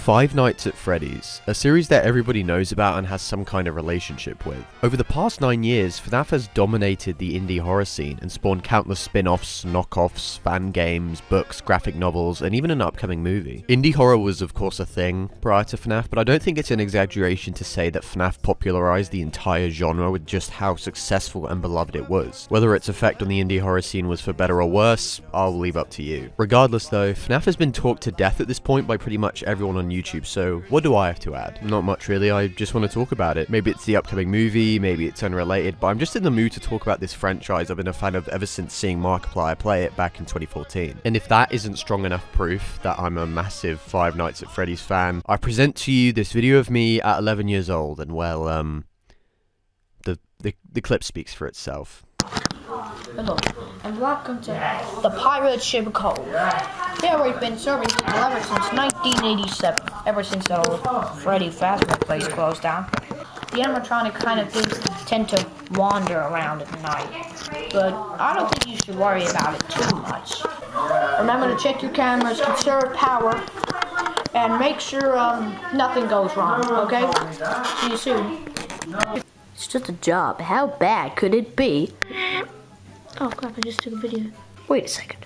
Five Nights at Freddy's, a series that everybody knows about and has some kind of relationship with. Over the past 9 years, FNAF has dominated the indie horror scene and spawned countless spin-offs, knockoffs, fan games, books, graphic novels, and even an upcoming movie. Indie horror was of course a thing prior to FNAF, but I don't think it's an exaggeration to say that FNAF popularized the entire genre with just how successful and beloved it was. Whether its effect on the indie horror scene was for better or worse, I'll leave up to you. Regardless though, FNAF has been talked to death at this point by pretty much everyone on YouTube, so what do I have to add? Not much really, I just want to talk about it. Maybe it's the upcoming movie, maybe it's unrelated, but I'm just in the mood to talk about this franchise I've been a fan of ever since seeing Markiplier play it back in 2014. And if that isn't strong enough proof that I'm a massive Five Nights at Freddy's fan, I present to you this video of me at 11 years old, and well, the clip speaks for itself. Hello, and welcome to the Pirate Ship Code. Here we've been serving people ever since 1987, ever since the old Freddy Fazbear place closed down. The animatronic kind of things tend to wander around at night, but I don't think you should worry about it too much. Remember to check your cameras, conserve power, and make sure nothing goes wrong, okay? See you soon. It's just a job. How bad could it be? Oh crap, I just took a video. Wait a second.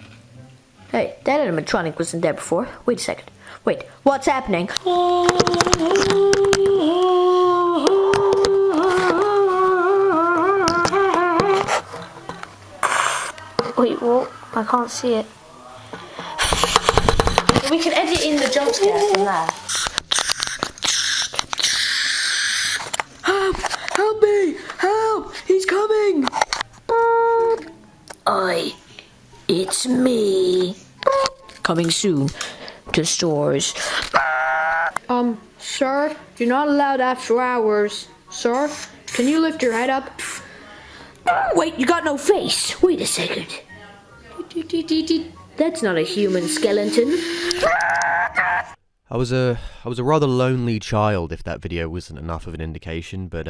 Hey, that animatronic wasn't there before. Wait a second. Wait, what's happening? Wait, what? I can't see it. We can edit in the jump scare from there. Help me! Help! He's coming! It's me. Coming soon to stores. Sir, you're not allowed after hours. Sir, can you lift your head up? Wait, you got no face. Wait a second. That's not a human skeleton. I was a rather lonely child, if that video wasn't enough of an indication, but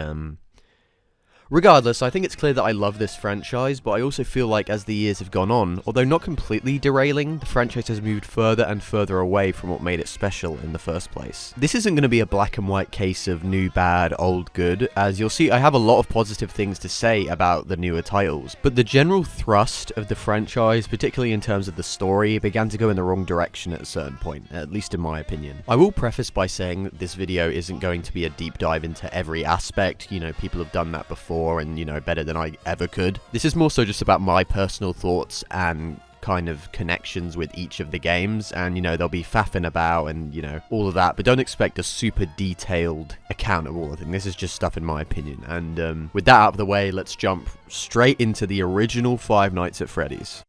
regardless, I think it's clear that I love this franchise, but I also feel like as the years have gone on, although not completely derailing, the franchise has moved further and further away from what made it special in the first place. This isn't going to be a black and white case of new bad, old good. As you'll see, I have a lot of positive things to say about the newer titles, but the general thrust of the franchise, particularly in terms of the story, began to go in the wrong direction at a certain point, at least in my opinion. I will preface by saying that this video isn't going to be a deep dive into every aspect. You know, people have done that before, and, you know, better than I ever could. This is more so just about my personal thoughts and kind of connections with each of the games, and, you know, they'll be faffing about and, you know, all of that, but don't expect a super detailed account of all of them. This is just stuff in my opinion, and with that out of the way, let's jump straight into the original Five Nights at Freddy's.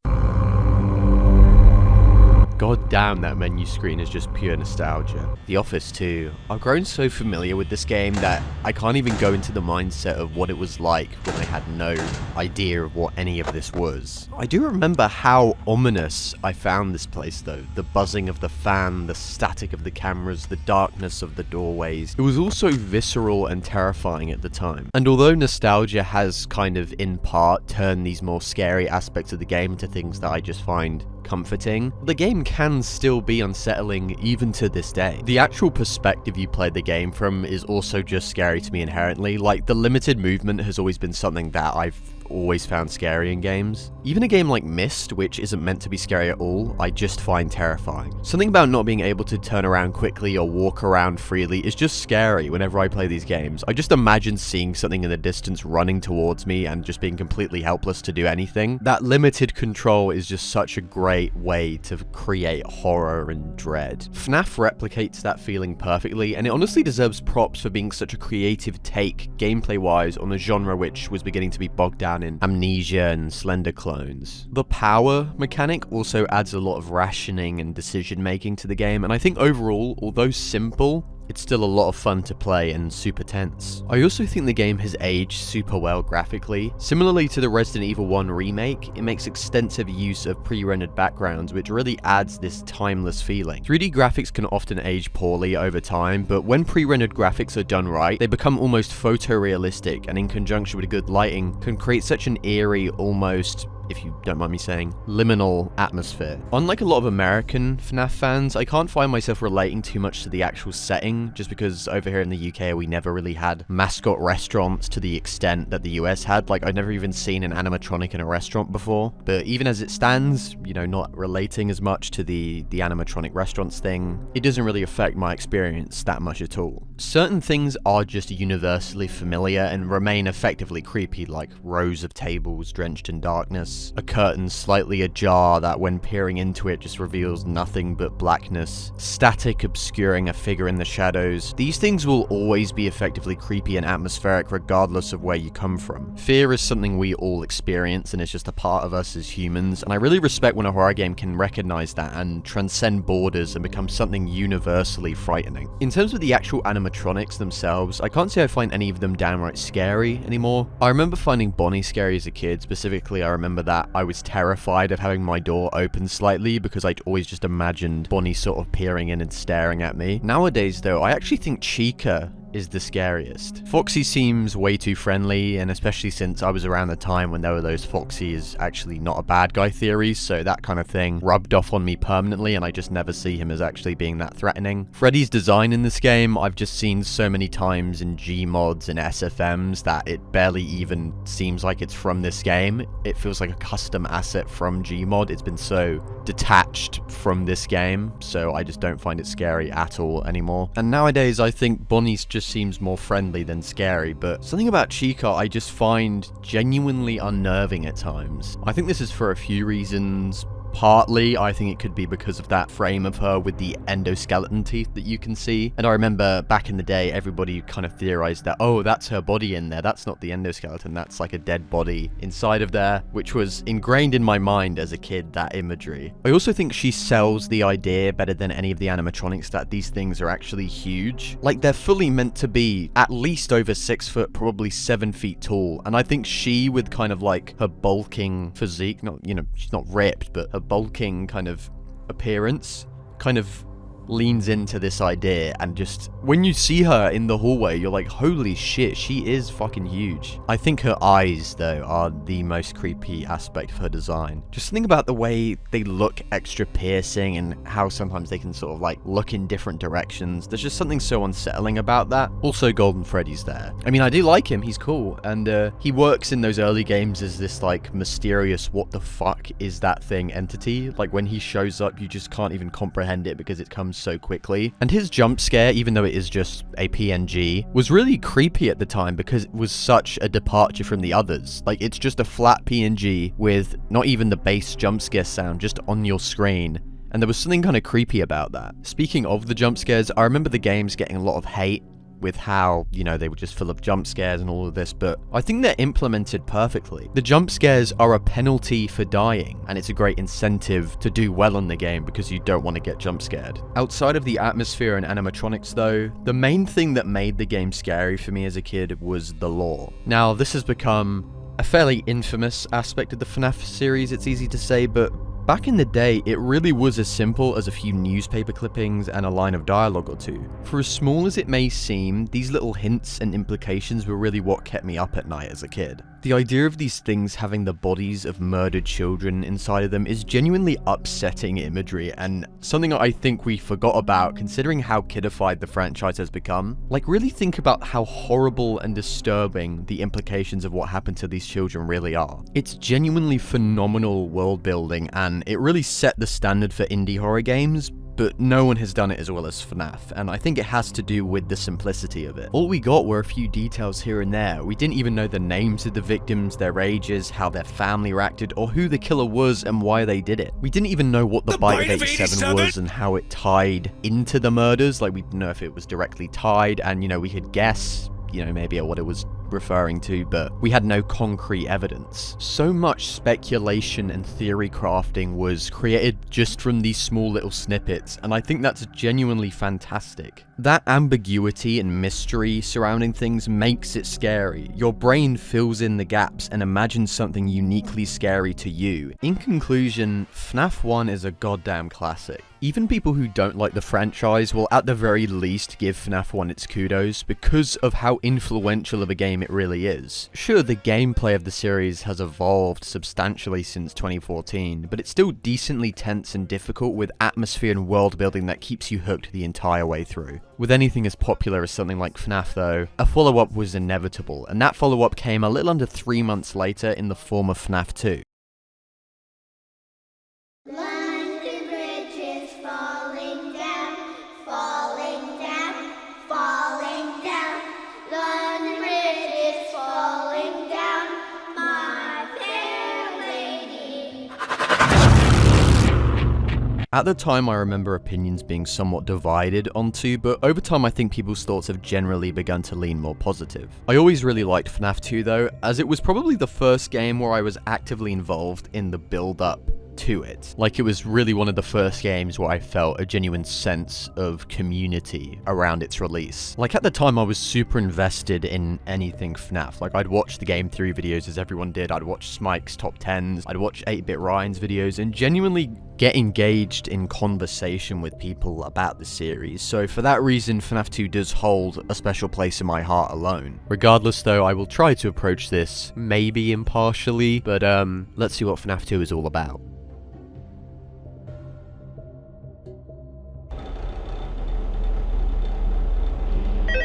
God damn, that menu screen is just pure nostalgia. The Office too. I've grown so familiar with this game that I can't even go into the mindset of what it was like when I had no idea of what any of this was. I do remember how ominous I found this place though. The buzzing of the fan, the static of the cameras, the darkness of the doorways. It was also visceral and terrifying at the time. And although nostalgia has kind of in part turned these more scary aspects of the game into things that I just find comforting, the game can still be unsettling even to this day. The actual perspective you play the game from is also just scary to me inherently. Like, the limited movement has always been something that I've always found scary in games. Even a game like Myst, which isn't meant to be scary at all, I just find terrifying. Something about not being able to turn around quickly or walk around freely is just scary whenever I play these games. I just imagine seeing something in the distance running towards me and just being completely helpless to do anything. That limited control is just such a great way to create horror and dread. FNAF replicates that feeling perfectly, and it honestly deserves props for being such a creative take, gameplay-wise, on a genre which was beginning to be bogged down in Amnesia and Slender clones. The power mechanic also adds a lot of rationing and decision making to the game, and I think overall, although simple, it's still a lot of fun to play and super tense. I also think the game has aged super well graphically. Similarly to the Resident Evil 1 remake, it makes extensive use of pre-rendered backgrounds, which really adds this timeless feeling. 3D graphics can often age poorly over time, but when pre-rendered graphics are done right, they become almost photorealistic, and in conjunction with good lighting, can create such an eerie, almost if you don't mind me saying, liminal atmosphere. Unlike a lot of American FNAF fans, I can't find myself relating too much to the actual setting, just because over here in the UK we never really had mascot restaurants to the extent that the US had. Like, I'd never even seen an animatronic in a restaurant before. But even as it stands, you know, not relating as much to the animatronic restaurants thing, it doesn't really affect my experience that much at all. Certain things are just universally familiar and remain effectively creepy, like rows of tables drenched in darkness, a curtain slightly ajar that when peering into it just reveals nothing but blackness, static obscuring a figure in the shadows. These things will always be effectively creepy and atmospheric regardless of where you come from. Fear is something we all experience and it's just a part of us as humans, and I really respect when a horror game can recognize that and transcend borders and become something universally frightening. In terms of the actual animatronics themselves, I can't say I find any of them downright scary anymore. I remember finding Bonnie scary as a kid. Specifically, I remember that I was terrified of having my door open slightly because I'd always just imagined Bonnie sort of peering in and staring at me. Nowadays though, I actually think Chica is the scariest. Foxy seems way too friendly, and especially since I was around the time when there were those Foxy is actually not a bad guy theories, so that kind of thing rubbed off on me permanently and I just never see him as actually being that threatening. Freddy's design in this game I've just seen so many times in Gmods and SFMs that it barely even seems like it's from this game. It feels like a custom asset from Gmod. It's been so detached from this game, so I just don't find it scary at all anymore. And nowadays I think Bonnie's just seems more friendly than scary, but something about Chica I just find genuinely unnerving at times. I think this is for a few reasons. Partly, I think it could be because of that frame of her with the endoskeleton teeth that you can see. And I remember back in the day, everybody kind of theorized that, oh, that's her body in there. That's not the endoskeleton. That's like a dead body inside of there, which was ingrained in my mind as a kid, that imagery. I also think she sells the idea better than any of the animatronics that these things are actually huge. Like, they're fully meant to be at least over 6 foot, probably 7 feet tall. And I think she, with kind of like her bulking physique, not, you know, she's not ripped, but her bulking kind of appearance kind of leans into this idea, and just when you see her in the hallway you're like, holy shit, she is fucking huge. I think her eyes though are the most creepy aspect of her design. Just think about the way they look extra piercing and how sometimes they can sort of like look in different directions. There's just something so unsettling about that. Also, Golden Freddy's there. I mean, I do like him, he's cool, and he works in those early games as this like mysterious what the fuck is that thing entity. Like, when he shows up you just can't even comprehend it because it comes so quickly. And his jump scare, even though it is just a PNG, was really creepy at the time because it was such a departure from the others. Like, it's just a flat PNG with not even the bass jump scare sound just on your screen. And there was something kind of creepy about that. Speaking of the jump scares, I remember the games getting a lot of hate with how, you know, they were just full of jump scares and all of this, but I think they're implemented perfectly. The jump scares are a penalty for dying, and it's a great incentive to do well in the game because you don't want to get jump scared. Outside of the atmosphere and animatronics though, the main thing that made the game scary for me as a kid was the lore. Now, this has become a fairly infamous aspect of the FNAF series, it's easy to say, but back in the day, it really was as simple as a few newspaper clippings and a line of dialogue or two. For as small as it may seem, these little hints and implications were really what kept me up at night as a kid. The idea of these things having the bodies of murdered children inside of them is genuinely upsetting imagery, and something I think we forgot about considering how kidified the franchise has become. Like, really think about how horrible and disturbing the implications of what happened to these children really are. It's genuinely phenomenal world building, and it really set the standard for indie horror games, but no one has done it as well as FNAF, and I think it has to do with the simplicity of it. All we got were a few details here and there. We didn't even know the names of the victims, their ages, how their family reacted, or who the killer was and why they did it. We didn't even know what the bite of 87 was and how it tied into the murders. Like, we didn't know if it was directly tied, and, you know, we could guess, you know, maybe at what it was referring to, but we had no concrete evidence. So much speculation and theory crafting was created just from these small little snippets, and I think that's genuinely fantastic. That ambiguity and mystery surrounding things makes it scary. Your brain fills in the gaps and imagines something uniquely scary to you. In conclusion, FNAF 1 is a goddamn classic. Even people who don't like the franchise will at the very least give FNAF 1 its kudos because of how influential of a game it really is. Sure, the gameplay of the series has evolved substantially since 2014, but it's still decently tense and difficult with atmosphere and world building that keeps you hooked the entire way through. With anything as popular as something like FNAF though, a follow-up was inevitable, and that follow-up came a little under 3 months later in the form of FNAF 2. At the time, I remember opinions being somewhat divided on 2, but over time I think people's thoughts have generally begun to lean more positive. I always really liked FNAF 2 though, as it was probably the first game where I was actively involved in the build-up to it. Like, it was really one of the first games where I felt a genuine sense of community around its release. Like, at the time I was super invested in anything FNAF. Like, I'd watch the game through videos as everyone did, I'd watch Smike's top 10s, I'd watch 8-Bit Ryan's videos, and genuinely get engaged in conversation with people about the series. So for that reason, FNAF 2 does hold a special place in my heart alone. Regardless though, I will try to approach this maybe impartially, but let's see what FNAF 2 is all about.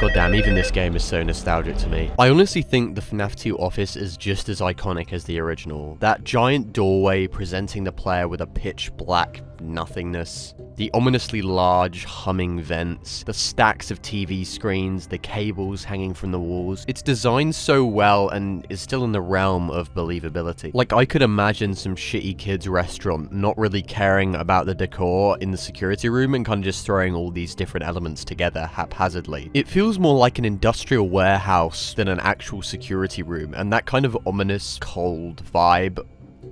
Goddamn, even this game is so nostalgic to me. I honestly think the FNAF 2 office is just as iconic as the original. That giant doorway presenting the player with a pitch black nothingness, the ominously large humming vents, the stacks of TV screens, the cables hanging from the walls. It's designed so well and is still in the realm of believability. Like, I could imagine some shitty kids restaurant not really caring about the decor in the security room and kind of just throwing all these different elements together haphazardly. It feels more like an industrial warehouse than an actual security room, and that kind of ominous, cold vibe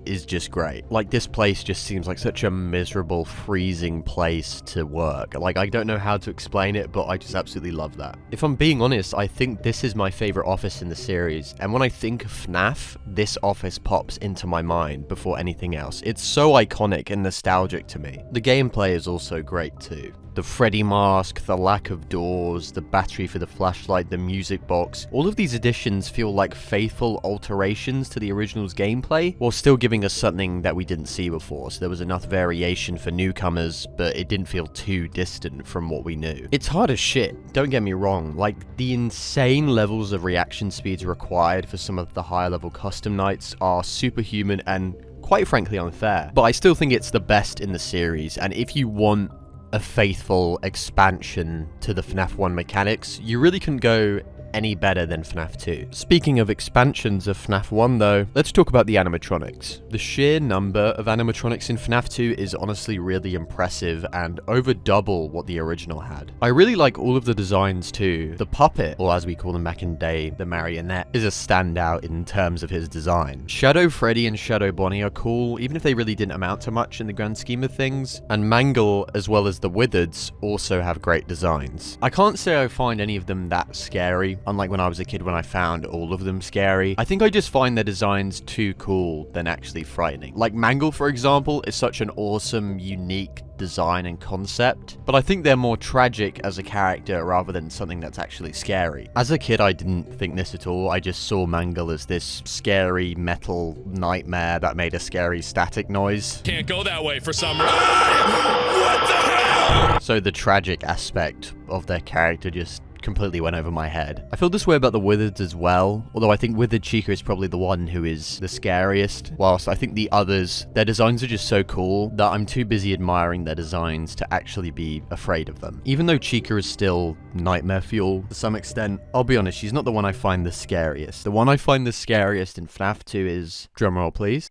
is just great. Like, this place just seems like such a miserable, freezing place to work. Like, I don't know how to explain it, but I just absolutely love that. If I'm being honest, I think this is my favorite office in the series, and when I think of FNAF, this office pops into my mind before anything else. It's so iconic and nostalgic to me. The gameplay is also great too. The Freddy mask, the lack of doors, the battery for the flashlight, the music box, all of these additions feel like faithful alterations to the original's gameplay, while still giving us something that we didn't see before, so there was enough variation for newcomers, but it didn't feel too distant from what we knew. It's hard as shit, don't get me wrong, like, the insane levels of reaction speeds required for some of the higher level custom nights are superhuman and quite frankly unfair, but I still think it's the best in the series, and if you want a faithful expansion to the FNAF 1 mechanics, you really couldn't go any better than FNAF 2. Speaking of expansions of FNAF 1 though, let's talk about the animatronics. The sheer number of animatronics in FNAF 2 is honestly really impressive and over double what the original had. I really like all of the designs too. The puppet, or as we call them back in the day, the marionette, is a standout in terms of his design. Shadow Freddy and Shadow Bonnie are cool, even if they really didn't amount to much in the grand scheme of things, and Mangle, as well as the Wizards, also have great designs. I can't say I find any of them that scary, unlike when I was a kid when I found all of them scary. I think I just find their designs too cool than actually frightening. Like Mangle, for example, is such an awesome, unique design and concept, but I think they're more tragic as a character rather than something that's actually scary. As a kid, I didn't think this at all. I just saw Mangle as this scary metal nightmare that made a scary static noise. Can't go that way for some reason. What the hell? So the tragic aspect of their character just completely went over my head. I feel this way about the Wizards as well, although I think Withered Chica is probably the one who is the scariest, whilst I think the others, their designs are just so cool that I'm too busy admiring their designs to actually be afraid of them. Even though Chica is still nightmare fuel to some extent, I'll be honest, she's not the one I find the scariest. The one I find the scariest in FNAF 2 is, drumroll please,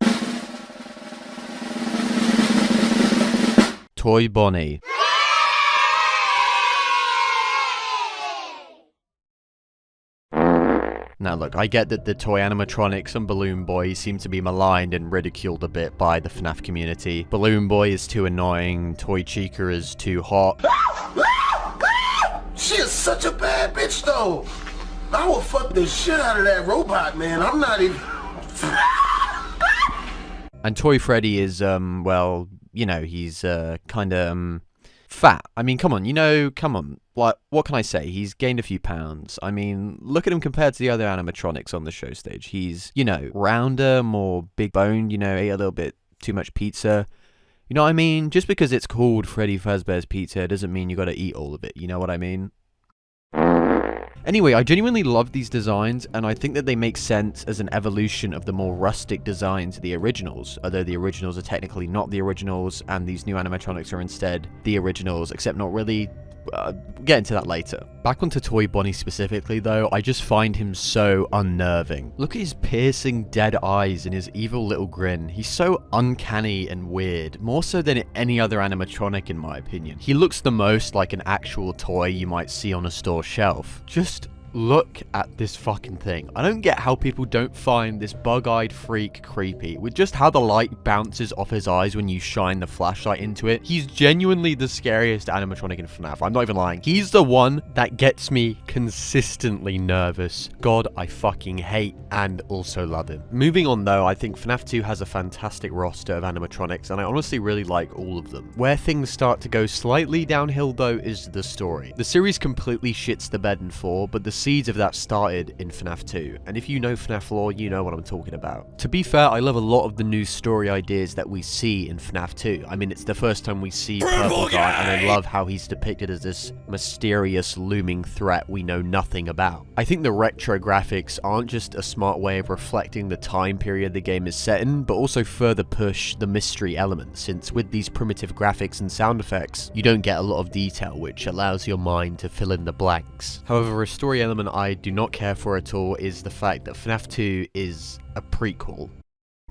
Toy Bonnie. Now look, I get that the toy animatronics and Balloon Boy seem to be maligned and ridiculed a bit by the FNAF community. Balloon Boy is too annoying, Toy Chica is too hot. She is such a bad bitch though. I will fuck the shit out of that robot, man. I'm not even... And Toy Freddy is, well, you know, he's kind of fat. I mean, come on, come on. What can I say? He's gained a few pounds. I mean, look at him compared to the other animatronics on the show stage. He's, you know, rounder, more big boned, you know, ate a little bit too much pizza. You know what I mean? Just because it's called Freddy Fazbear's Pizza doesn't mean you gotta eat all of it. You know what I mean? Anyway, I genuinely love these designs, and I think that they make sense as an evolution of the more rustic designs of the originals, although the originals are technically not the originals, and these new animatronics are instead the originals, except not really. We'll get into that later. Back onto Toy Bonnie specifically though, I just find him so unnerving. Look at his piercing dead eyes and his evil little grin. He's so uncanny and weird, more so than any other animatronic in my opinion. He looks the most like an actual toy you might see on a store shelf. Just look at this fucking thing. I don't get how people don't find this bug-eyed freak creepy, with just how the light bounces off his eyes when you shine the flashlight into it. He's genuinely the scariest animatronic in FNAF. I'm not even lying. He's the one that gets me consistently nervous. God, I fucking hate and also love him. Moving on though, I think FNAF 2 has a fantastic roster of animatronics, and I honestly really like all of them. Where things start to go slightly downhill though is the story. The series completely shits the bed in 4, but the seeds of that started in FNAF 2, and if you know FNAF lore, you know what I'm talking about. To be fair, I love a lot of the new story ideas that we see in FNAF 2. I mean, it's the first time we see Purple Guy, and I love how he's depicted as this mysterious looming threat we know nothing about. I think the retro graphics aren't just a smart way of reflecting the time period the game is set in, but also further push the mystery element, since with these primitive graphics and sound effects, you don't get a lot of detail, which allows your mind to fill in the blanks. However, a story element I do not care for at all is the fact that FNAF 2 is a prequel.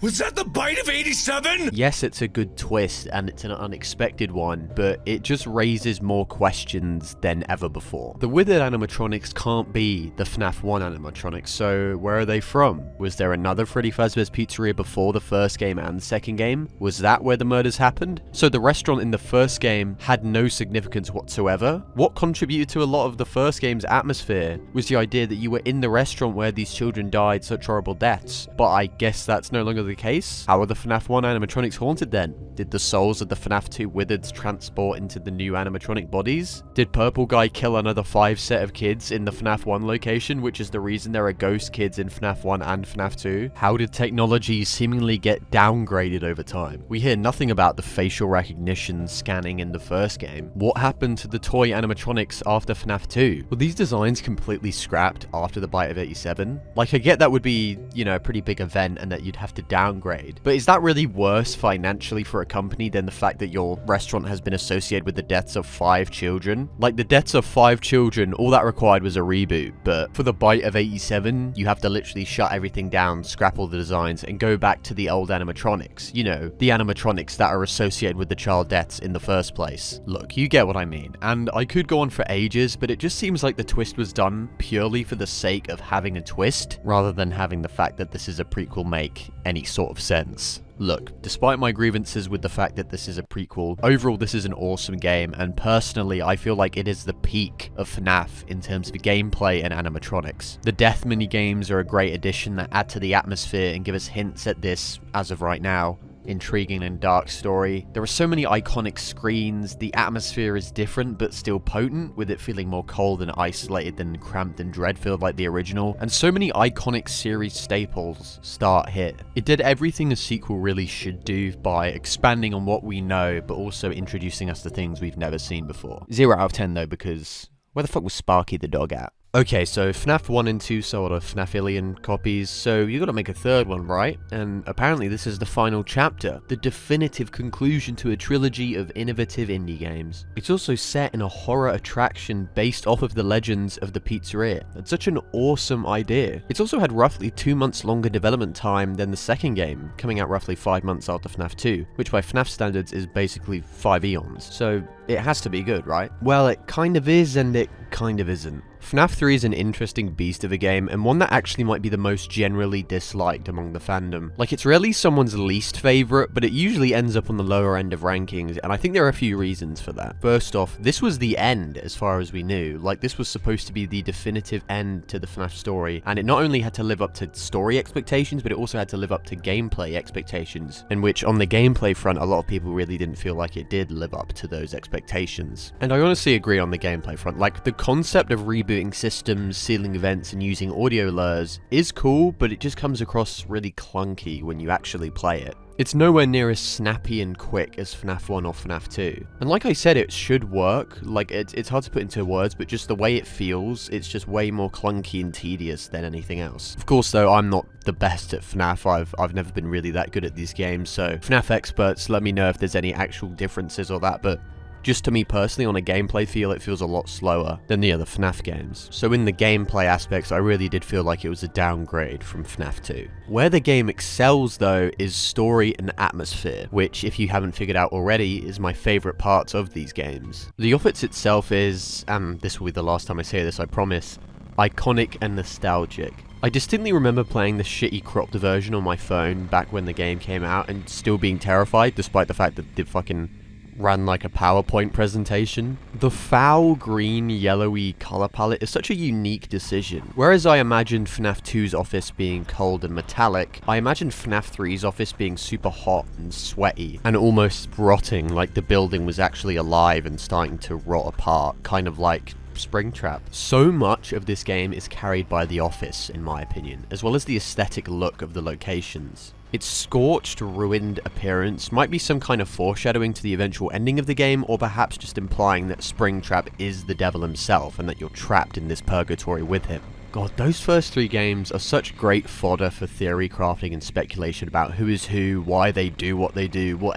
Was that the bite of 87? Yes, it's a good twist and it's an unexpected one, but it just raises more questions than ever before. The withered animatronics can't be the FNAF 1 animatronics, so where are they from? Was there another Freddy Fazbear's Pizzeria before the first game and the second game? Was that where the murders happened? So the restaurant in the first game had no significance whatsoever? What contributed to a lot of the first game's atmosphere was the idea that you were in the restaurant where these children died such horrible deaths, but I guess that's no longer the case. How are the FNAF 1 animatronics haunted then? Did the souls of the FNAF 2 withereds transport into the new animatronic bodies? Did Purple Guy kill another 5 set of kids in the FNAF 1 location, which is the reason there are ghost kids in FNAF 1 and FNAF 2? How did technology seemingly get downgraded over time? We hear nothing about the facial recognition scanning in the first game. What happened to the toy animatronics after FNAF 2? Were these designs completely scrapped after the bite of 87? Like, I get that would be, you know, a pretty big event and that you'd have to downgrade, but is that really worse financially for a company than the fact that your restaurant has been associated with the deaths of 5 children? Like, the deaths of 5 children, all that required was a reboot, but for the bite of 87, you have to literally shut everything down, scrap all the designs, and go back to the old animatronics. You know, the animatronics that are associated with the child deaths in the first place. Look, you get what I mean, and I could go on for ages, but it just seems like the twist was done purely for the sake of having a twist, rather than having the fact that this is a prequel make any sort of sense. Look, despite my grievances with the fact that this is a prequel, overall this is an awesome game, and personally I feel like it is the peak of FNAF in terms of gameplay and animatronics. The death minigames are a great addition that add to the atmosphere and give us hints at this, as of right now, intriguing and dark story. There are so many iconic screens, the atmosphere is different but still potent, with it feeling more cold and isolated than cramped and dread-filled like the original, and so many iconic series staples start here. It did everything a sequel really should do by expanding on what we know but also introducing us to things we've never seen before. 0 out of 10 though, because where the fuck was Sparky the dog at? Okay, so FNAF 1 and 2 sold a FNAFillion copies, so you gotta make a third one, right? And apparently this is the final chapter, the definitive conclusion to a trilogy of innovative indie games. It's also set in a horror attraction based off of the legends of the Pizzeria. That's such an awesome idea. It's also had roughly 2 months longer development time than the second game, coming out roughly 5 months after FNAF 2, which by FNAF standards is basically 5 eons. So it has to be good, right? Well, it kind of is and it kind of isn't. FNAF 3 is an interesting beast of a game, and one that actually might be the most generally disliked among the fandom. Like, it's rarely someone's least favourite, but it usually ends up on the lower end of rankings, and I think there are a few reasons for that. First off, this was the end, as far as we knew. Like, this was supposed to be the definitive end to the FNAF story, and it not only had to live up to story expectations, but it also had to live up to gameplay expectations, in which, on the gameplay front, a lot of people really didn't feel like it did live up to those expectations. And I honestly agree on the gameplay front. Like, the concept of rebooting systems, sealing events, and using audio lures is cool, but it just comes across really clunky when you actually play it. It's nowhere near as snappy and quick as FNAF 1 or FNAF 2. And like I said, it should work. Like, it's hard to put into words, but just the way it feels, it's just way more clunky and tedious than anything else. Of course, though, I'm not the best at FNAF. I've never been really that good at these games, so FNAF experts, let me know if there's any actual differences or that, but just to me personally, on a gameplay feel, it feels a lot slower than the other FNAF games. So in the gameplay aspects, I really did feel like it was a downgrade from FNAF 2. Where the game excels though is story and atmosphere, which, if you haven't figured out already, is my favourite parts of these games. The office itself is, and this will be the last time I say this, I promise, iconic and nostalgic. I distinctly remember playing the shitty cropped version on my phone back when the game came out and still being terrified, despite the fact that it fucking ran like a PowerPoint presentation. The foul green yellowy colour palette is such a unique decision. Whereas I imagined FNAF 2's office being cold and metallic, I imagined FNAF 3's office being super hot and sweaty and almost rotting, like the building was actually alive and starting to rot apart, kind of like Springtrap. So much of this game is carried by the office, in my opinion, as well as the aesthetic look of the locations. Its scorched, ruined appearance might be some kind of foreshadowing to the eventual ending of the game, or perhaps just implying that Springtrap is the devil himself and that you're trapped in this purgatory with him. God, those first 3 games are such great fodder for theory crafting and speculation about who is who, why they do, what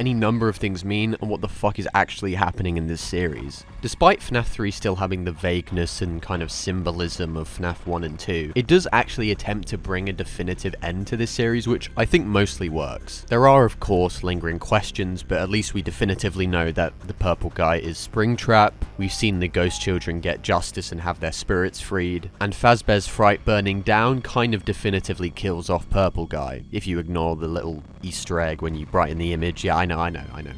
any number of things mean, and what the fuck is actually happening in this series. Despite FNAF 3 still having the vagueness and kind of symbolism of FNAF 1 and 2, it does actually attempt to bring a definitive end to this series, which I think mostly works. There are, of course, lingering questions, but at least we definitively know that the purple guy is Springtrap, we've seen the ghost children get justice and have their spirits freed, and Fazbear's Fright burning down kind of definitively kills off Purple Guy, if you ignore the little Easter egg when you brighten the image. Yeah, I know.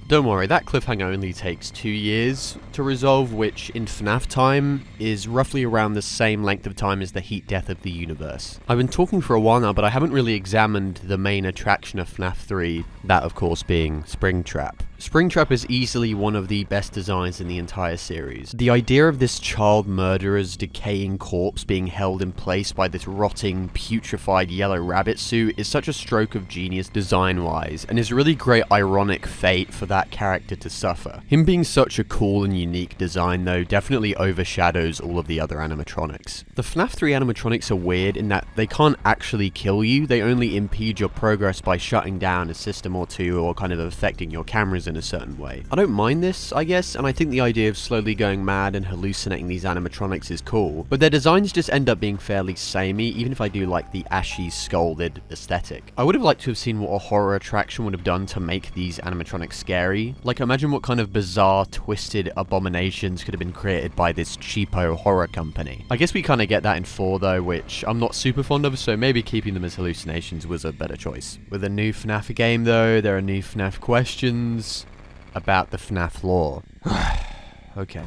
Don't worry, that cliffhanger only takes 2 years to resolve, which in FNAF time is roughly around the same length of time as the heat death of the universe. I've been talking for a while now, but I haven't really examined the main attraction of FNAF 3, that of course being Springtrap. Springtrap is easily one of the best designs in the entire series. The idea of this child murderer's decaying corpse being held in place by this rotting, putrefied yellow rabbit suit is such a stroke of genius design-wise, and is really great ironic fate for that character to suffer. Him being such a cool and unique design though definitely overshadows all of the other animatronics. The FNAF 3 animatronics are weird in that they can't actually kill you, they only impede your progress by shutting down a system or two or kind of affecting your cameras in a certain way. I don't mind this, I guess, and I think the idea of slowly going mad and hallucinating these animatronics is cool, but their designs just end up being fairly samey, even if I do like the ashy, scalded aesthetic. I would have liked to have seen what a horror attraction would have done to make these animatronics scary. Like, imagine what kind of bizarre, twisted abominations could have been created by this cheapo horror company. I guess we kind of get that in 4 though, which I'm not super fond of, so maybe keeping them as hallucinations was a better choice. With a new FNAF game though, there are new FNAF questions about the FNAF lore. Okay.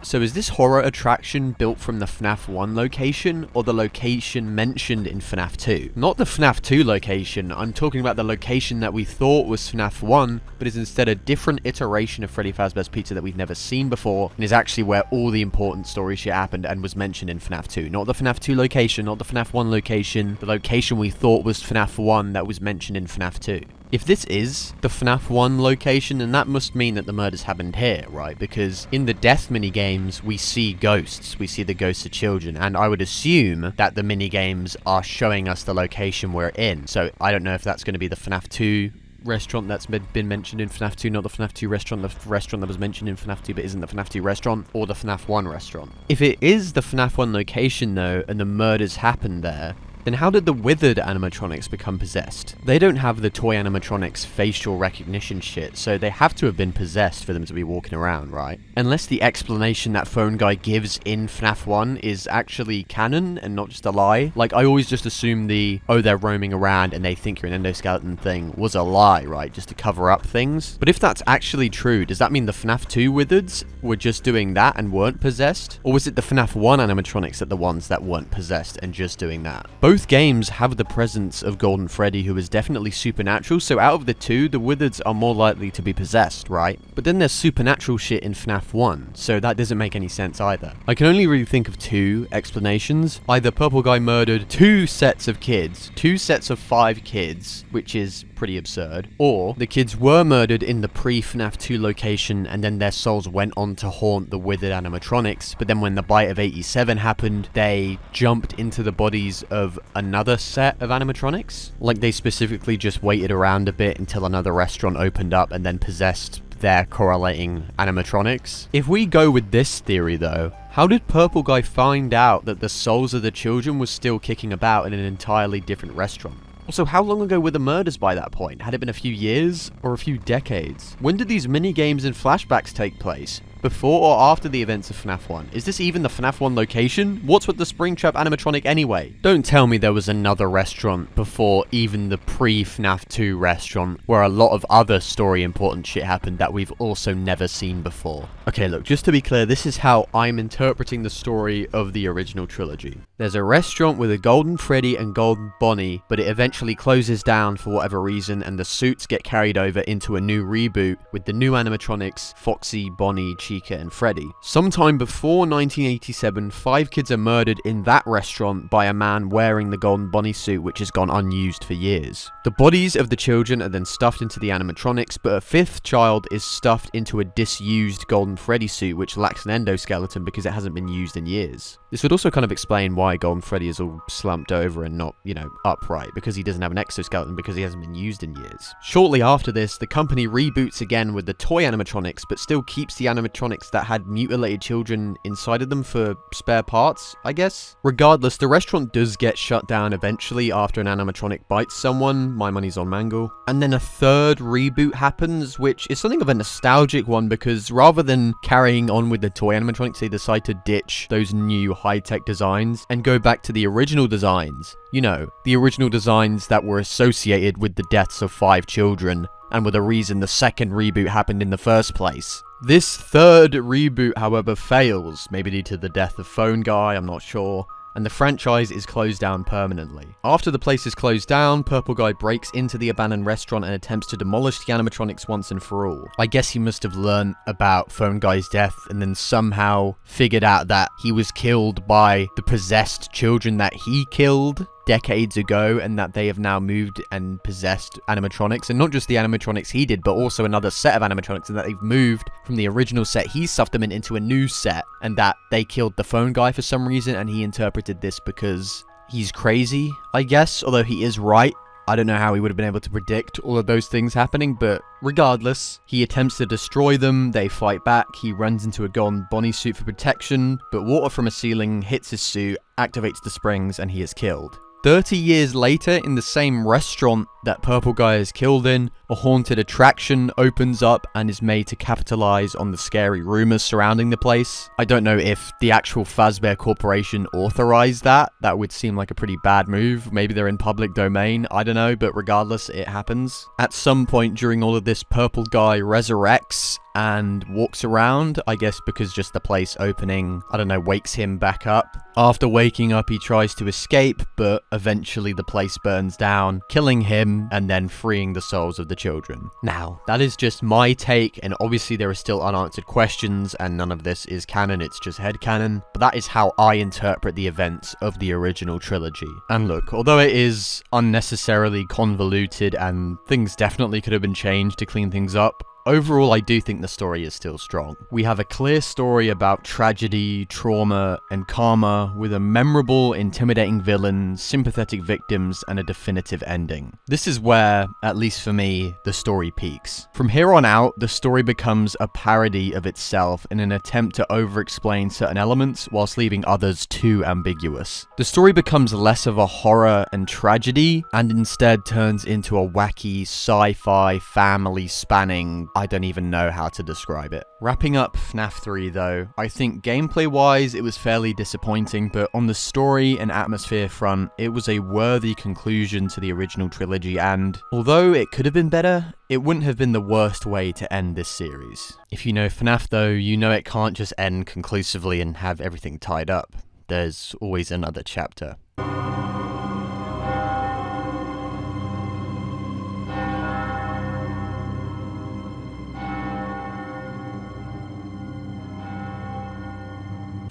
So is this horror attraction built from the FNAF 1 location, or the location mentioned in FNAF 2? Not the FNAF 2 location, I'm talking about the location that we thought was FNAF 1, but is instead a different iteration of Freddy Fazbear's Pizza that we've never seen before, and is actually where all the important story shit happened and was mentioned in FNAF 2. Not the FNAF 2 location, not the FNAF 1 location, the location we thought was FNAF 1 that was mentioned in FNAF 2. If this is the FNAF 1 location, then that must mean that the murders happened here, right? Because in the death minigames, we see ghosts. We see the ghosts of children. And I would assume that the minigames are showing us the location we're in. So I don't know if that's going to be the FNAF 2 restaurant that's been mentioned in FNAF 2, not the FNAF 2 restaurant, the restaurant that was mentioned in FNAF 2 but isn't the FNAF 2 restaurant, or the FNAF 1 restaurant. If it is the FNAF 1 location though, and the murders happened there, then how did the withered animatronics become possessed? They don't have the toy animatronics facial recognition shit, so they have to have been possessed for them to be walking around, right? Unless the explanation that phone guy gives in FNAF 1 is actually canon and not just a lie. Like, I always just assume the, oh, they're roaming around and they think you're an endoskeleton thing was a lie, right? Just to cover up things. But if that's actually true, does that mean the FNAF 2 withereds were just doing that and weren't possessed? Or was it the FNAF 1 animatronics that the ones that weren't possessed and just doing that? Both games have the presence of Golden Freddy, who is definitely supernatural, so out of the two, the withereds are more likely to be possessed, right? But then there's supernatural shit in FNAF 1, so that doesn't make any sense either. I can only really think of two explanations. Either Purple Guy murdered 2 sets of kids, 2 sets of 5 kids, which is pretty absurd, or the kids were murdered in the pre-FNAF 2 location and then their souls went on to haunt the withered animatronics, but then when the bite of 87 happened, they jumped into the bodies of another set of animatronics. Like, they specifically just waited around a bit until another restaurant opened up and then possessed their correlating animatronics. If we go with this theory though, how did Purple Guy find out that the souls of the children was still kicking about in an entirely different restaurant? Also, how long ago were the murders by that point? Had it been a few years or a few decades? When did these mini-games and flashbacks take place? Before or after the events of FNAF 1? Is this even the FNAF 1 location? What's with the Springtrap animatronic anyway? Don't tell me there was another restaurant before even the pre-FNAF 2 restaurant where a lot of other story important shit happened that we've also never seen before. Okay, look, just to be clear, this is how I'm interpreting the story of the original trilogy. There's a restaurant with a Golden Freddy and Golden Bonnie, but it eventually closes down for whatever reason and the suits get carried over into a new reboot with the new animatronics, Foxy, Bonnie, Chica, and Freddy. Sometime before 1987, 5 kids are murdered in that restaurant by a man wearing the Golden Bonnie suit, which has gone unused for years. The bodies of the children are then stuffed into the animatronics, but a 5th child is stuffed into a disused Golden Freddy suit, which lacks an endoskeleton because it hasn't been used in years. This would also kind of explain why Golden Freddy is all slumped over and not, you know, upright, because he doesn't have an exoskeleton because he hasn't been used in years. Shortly after this, the company reboots again with the toy animatronics, but still keeps the animatronics that had mutilated children inside of them for spare parts, I guess. Regardless, the restaurant does get shut down eventually after an animatronic bites someone. My money's on Mangle. And then a 3rd reboot happens, which is something of a nostalgic one because rather than carrying on with the toy animatronics, they decide to ditch those new high-tech designs and go back to the original designs. You know, the original designs that were associated with the deaths of 5 children and were the reason the 2nd reboot happened in the first place. This 3rd reboot, however, fails, maybe due to the death of Phone Guy, I'm not sure, and the franchise is closed down permanently. After the place is closed down, Purple Guy breaks into the abandoned restaurant and attempts to demolish the animatronics once and for all. I guess he must have learned about Phone Guy's death and then somehow figured out that he was killed by the possessed children that he killed decades ago, and that they have now moved and possessed animatronics, and not just the animatronics he did, but also another set of animatronics, and that they've moved from the original set he stuffed them into a new set, and that they killed the Phone Guy for some reason, and he interpreted this because he's crazy, I guess, although he is right. I don't know how he would have been able to predict all of those things happening, but regardless, he attempts to destroy them, they fight back, he runs into a Golden Bonnie suit for protection, but water from a ceiling hits his suit, activates the springs, and he is killed. 30 years later, in the same restaurant that Purple Guy is killed in, a haunted attraction opens up and is made to capitalize on the scary rumors surrounding the place. I don't know if the actual Fazbear Corporation authorized that. That would seem like a pretty bad move. Maybe they're in public domain, I don't know, but regardless, it happens. At some point during all of this, Purple Guy resurrects and walks around, I guess because just the place opening, I don't know, wakes him back up. After waking up, he tries to escape, but eventually the place burns down, killing him and then freeing the souls of the children. Now, that is just my take, and obviously there are still unanswered questions, and none of this is canon, it's just headcanon, but that is how I interpret the events of the original trilogy. And look, although it is unnecessarily convoluted and things definitely could have been changed to clean things up, overall I do think the story is still strong. We have a clear story about tragedy, trauma, and karma, with a memorable, intimidating villain, sympathetic victims, and a definitive ending. This is where, at least for me, the story peaks. From here on out, the story becomes a parody of itself in an attempt to over-explain certain elements whilst leaving others too ambiguous. The story becomes less of a horror and tragedy, and instead turns into a wacky, sci-fi, family-spanning, I don't even know how to describe it. Wrapping up FNAF 3 though, I think gameplay-wise it was fairly disappointing, but on the story and atmosphere front, it was a worthy conclusion to the original trilogy, and although it could have been better, it wouldn't have been the worst way to end this series. If you know FNAF though, you know it can't just end conclusively and have everything tied up. There's always another chapter.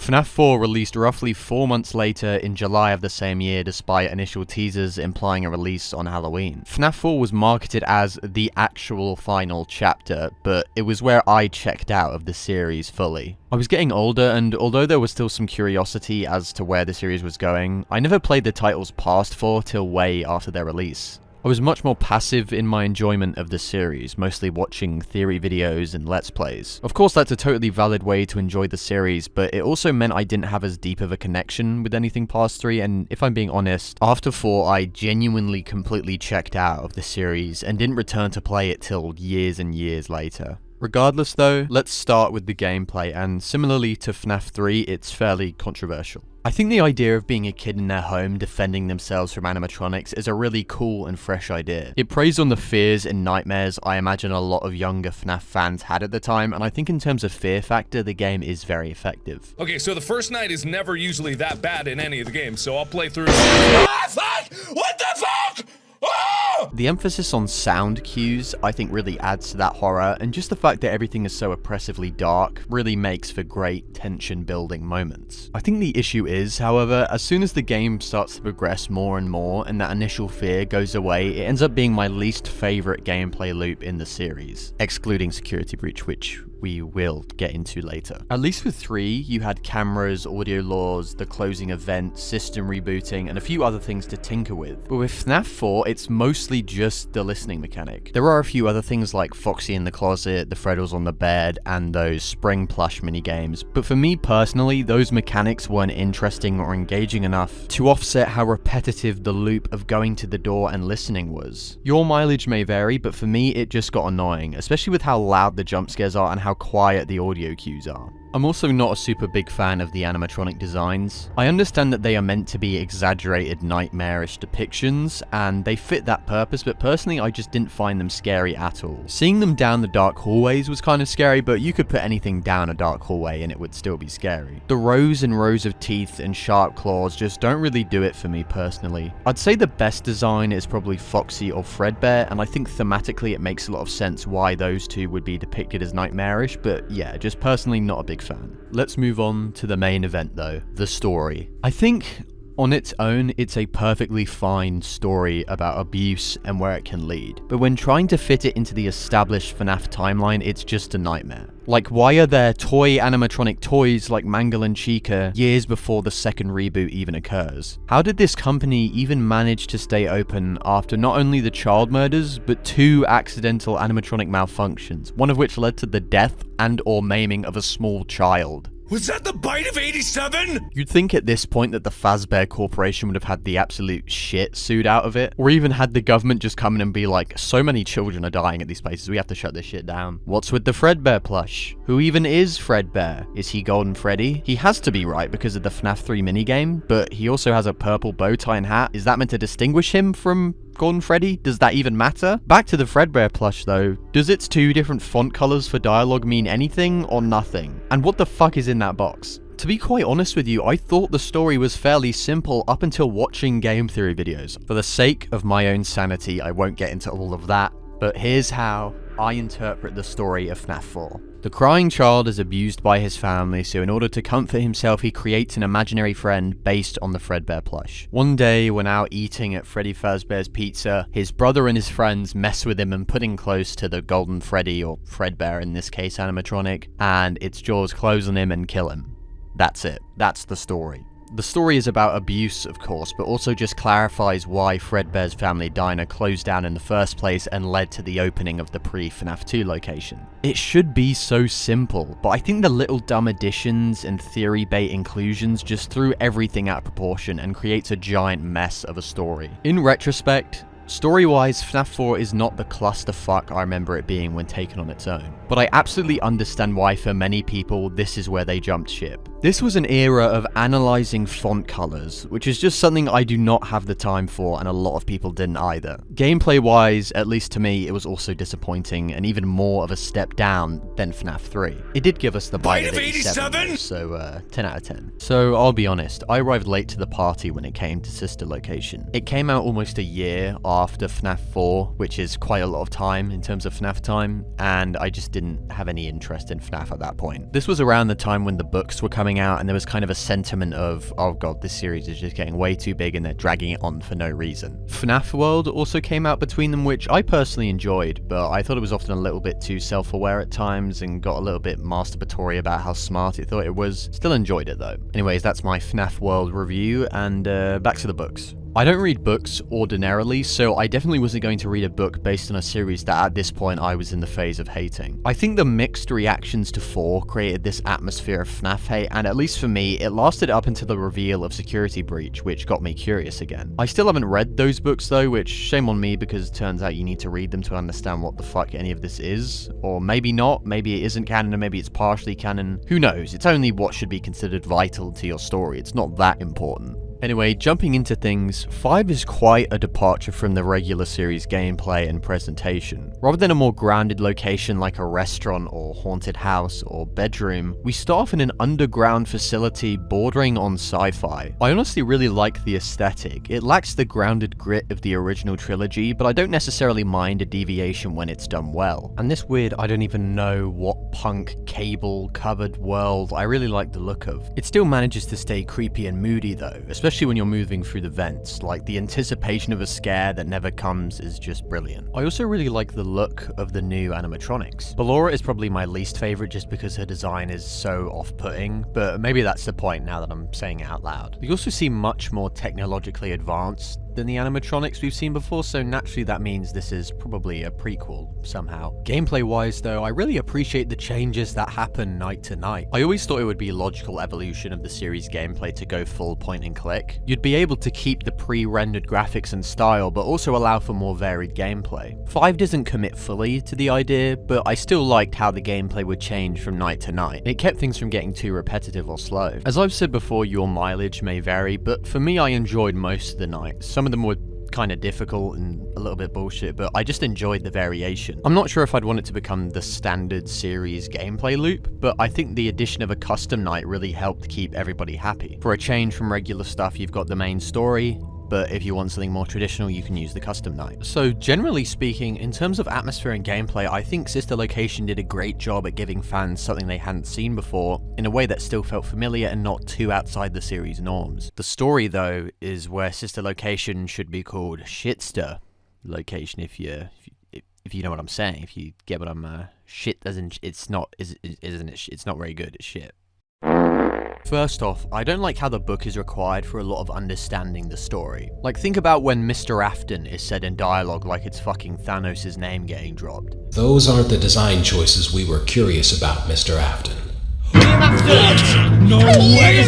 FNAF 4 released roughly 4 months later in July of the same year, despite initial teasers implying a release on Halloween. FNAF 4 was marketed as the actual final chapter, but it was where I checked out of the series fully. I was getting older, and although there was still some curiosity as to where the series was going, I never played the titles past 4 till way after their release. I was much more passive in my enjoyment of the series, mostly watching theory videos and let's plays. Of course, that's a totally valid way to enjoy the series, but it also meant I didn't have as deep of a connection with anything past 3, and if I'm being honest, after 4 I genuinely completely checked out of the series and didn't return to play it till years and years later. Regardless though, let's start with the gameplay, and similarly to FNAF 3, it's fairly controversial. I think the idea of being a kid in their home defending themselves from animatronics is a really cool and fresh idea. It preys on the fears and nightmares I imagine a lot of younger FNAF fans had at the time, and I think in terms of fear factor, the game is very effective. Okay, so the first night is never usually that bad in any of the games, so I'll play through. Ah, fuck! What the fuck? Ah! The emphasis on sound cues I think really adds to that horror, and just the fact that everything is so oppressively dark really makes for great tension building moments. I think the issue is, however, as soon as the game starts to progress more and more and that initial fear goes away, it ends up being my least favourite gameplay loop in the series, excluding Security Breach, which we will get into later. At least with 3, you had cameras, audio laws, the closing event, system rebooting, and a few other things to tinker with. But with FNAF 4, it's mostly just the listening mechanic. There are a few other things like Foxy in the closet, the Freddles on the bed, and those spring plush minigames, but for me personally, those mechanics weren't interesting or engaging enough to offset how repetitive the loop of going to the door and listening was. Your mileage may vary, but for me it just got annoying, especially with how loud the jump scares are and how quiet the audio cues are. I'm also not a super big fan of the animatronic designs. I understand that they are meant to be exaggerated nightmarish depictions, and they fit that purpose, but personally I just didn't find them scary at all. Seeing them down the dark hallways was kind of scary, but you could put anything down a dark hallway and it would still be scary. The rows and rows of teeth and sharp claws just don't really do it for me personally. I'd say the best design is probably Foxy or Fredbear, and I think thematically it makes a lot of sense why those two would be depicted as nightmarish, but yeah, just personally not a big fan. Let's move on to the main event though, the story. I think on its own, it's a perfectly fine story about abuse and where it can lead. But when trying to fit it into the established FNAF timeline, it's just a nightmare. Like, why are there toy animatronic toys like Mangle and Chica years before the second reboot even occurs? How did this company even manage to stay open after not only the child murders, but 2 accidental animatronic malfunctions, one of which led to the death and or maiming of a small child? Was that the bite of 87? You'd think at this point that the Fazbear Corporation would have had the absolute shit sued out of it, or even had the government just come in and be like, so many children are dying at these places, we have to shut this shit down. What's with the Fredbear plush? Who even is Fredbear? Is he Golden Freddy? He has to be, right, because of the FNAF 3 minigame, but he also has a purple bow tie and hat. Is that meant to distinguish him from Golden Freddy? Does that even matter? Back to the Fredbear plush though, does its 2 different font colors for dialogue mean anything or nothing? And what the fuck is in that box? To be quite honest with you, I thought the story was fairly simple up until watching game theory videos. For the sake of my own sanity, I won't get into all of that, but here's how I interpret the story of FNAF 4. The crying child is abused by his family, so in order to comfort himself, he creates an imaginary friend based on the Fredbear plush. One day, when out eating at Freddy Fazbear's Pizza, his brother and his friends mess with him and put him close to the golden Freddy, or Fredbear in this case animatronic, and its jaws close on him and kill him. That's it. That's the story. The story is about abuse, of course, but also just clarifies why Fredbear's family diner closed down in the first place and led to the opening of the pre-FNAF 2 location. It should be so simple, but I think the little dumb additions and theory bait inclusions just threw everything out of proportion and creates a giant mess of a story. In retrospect, story-wise, FNAF 4 is not the clusterfuck I remember it being when taken on its own, but I absolutely understand why for many people this is where they jumped ship. This was an era of analysing font colours, which is just something I do not have the time for, and a lot of people didn't either. Gameplay-wise, at least to me, it was also disappointing, and even more of a step down than FNAF 3. It did give us the bite of 87, so 10 out of 10. So I'll be honest, I arrived late to the party when it came to Sister Location. It came out almost a year after FNAF 4, which is quite a lot of time in terms of FNAF time, and I just didn't have any interest in FNAF at that point. This was around the time when the books were coming out, and there was kind of a sentiment of, oh god, this series is just getting way too big and they're dragging it on for no reason. FNAF World also came out between them, which I personally enjoyed, but I thought it was often a little bit too self-aware at times and got a little bit masturbatory about how smart it thought it was. Still enjoyed it though. Anyways, that's my FNAF World review, and back to the books. I don't read books ordinarily, so I definitely wasn't going to read a book based on a series that at this point I was in the phase of hating. I think the mixed reactions to 4 created this atmosphere of FNAF hate, and at least for me, it lasted up until the reveal of Security Breach, which got me curious again. I still haven't read those books though, which shame on me because it turns out you need to read them to understand what the fuck any of this is. Or maybe not, maybe it isn't canon, or maybe it's partially canon. Who knows? It's only what should be considered vital to your story. It's not that important. Anyway, jumping into things, 5 is quite a departure from the regular series gameplay and presentation. Rather than a more grounded location like a restaurant or haunted house or bedroom, we start off in an underground facility bordering on sci-fi. I honestly really like the aesthetic. It lacks the grounded grit of the original trilogy, but I don't necessarily mind a deviation when it's done well. And this weird, I don't even know what punk, cable, covered world I really like the look of. It still manages to stay creepy and moody though, especially when you're moving through the vents. Like, the anticipation of a scare that never comes is just brilliant. I also really like the look of the new animatronics. Ballora is probably my least favorite just because her design is so off-putting, but maybe that's the point now that I'm saying it out loud. We also seem much more technologically advanced than the animatronics we've seen before, so naturally that means this is probably a prequel somehow. Gameplay wise though, I really appreciate the changes that happen night to night. I always thought it would be a logical evolution of the series gameplay to go full point and click. You'd be able to keep the pre-rendered graphics and style, but also allow for more varied gameplay. 5 doesn't commit fully to the idea, but I still liked how the gameplay would change from night to night. It kept things from getting too repetitive or slow. As I've said before, your mileage may vary, but for me I enjoyed most of the nights. Some of them were kind of difficult and a little bit bullshit, but I just enjoyed the variation. I'm not sure if I'd want it to become the standard series gameplay loop, but I think the addition of a custom night really helped keep everybody happy. For a change from regular stuff, you've got the main story, but if you want something more traditional, you can use the custom night. So generally speaking, in terms of atmosphere and gameplay, I think Sister Location did a great job at giving fans something they hadn't seen before, in a way that still felt familiar and not too outside the series norms. The story, though, is where Sister Location should be called Shitster Location, if you know what I'm saying, if you get what I'm, shit doesn't, it's not, isn't it? It's not very good, it's shit. First off, I don't like how the book is required for a lot of understanding the story. Like, think about when Mr. Afton is said in dialogue like it's fucking Thanos' name getting dropped. Those aren't the design choices we were curious about, Mr. Afton. No way,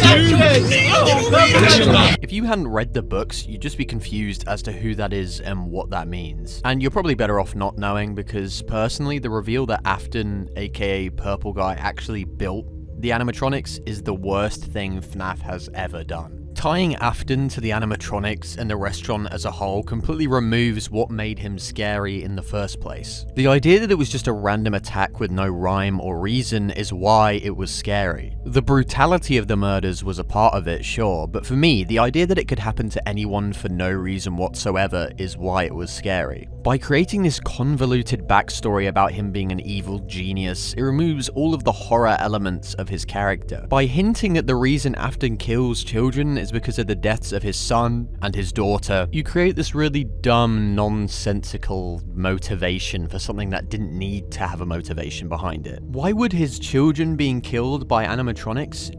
If you hadn't read the books, you'd just be confused as to who that is and what that means. And you're probably better off not knowing, because personally, the reveal that Afton, aka Purple Guy, actually built the animatronics is the worst thing FNAF has ever done. Tying Afton to the animatronics and the restaurant as a whole completely removes what made him scary in the first place. The idea that it was just a random attack with no rhyme or reason is why it was scary. The brutality of the murders was a part of it, sure, but for me, the idea that it could happen to anyone for no reason whatsoever is why it was scary. By creating this convoluted backstory about him being an evil genius, it removes all of the horror elements of his character. By hinting that the reason Afton kills children is because of the deaths of his son and his daughter, you create this really dumb, nonsensical motivation for something that didn't need to have a motivation behind it. Why would his children being killed by animatronics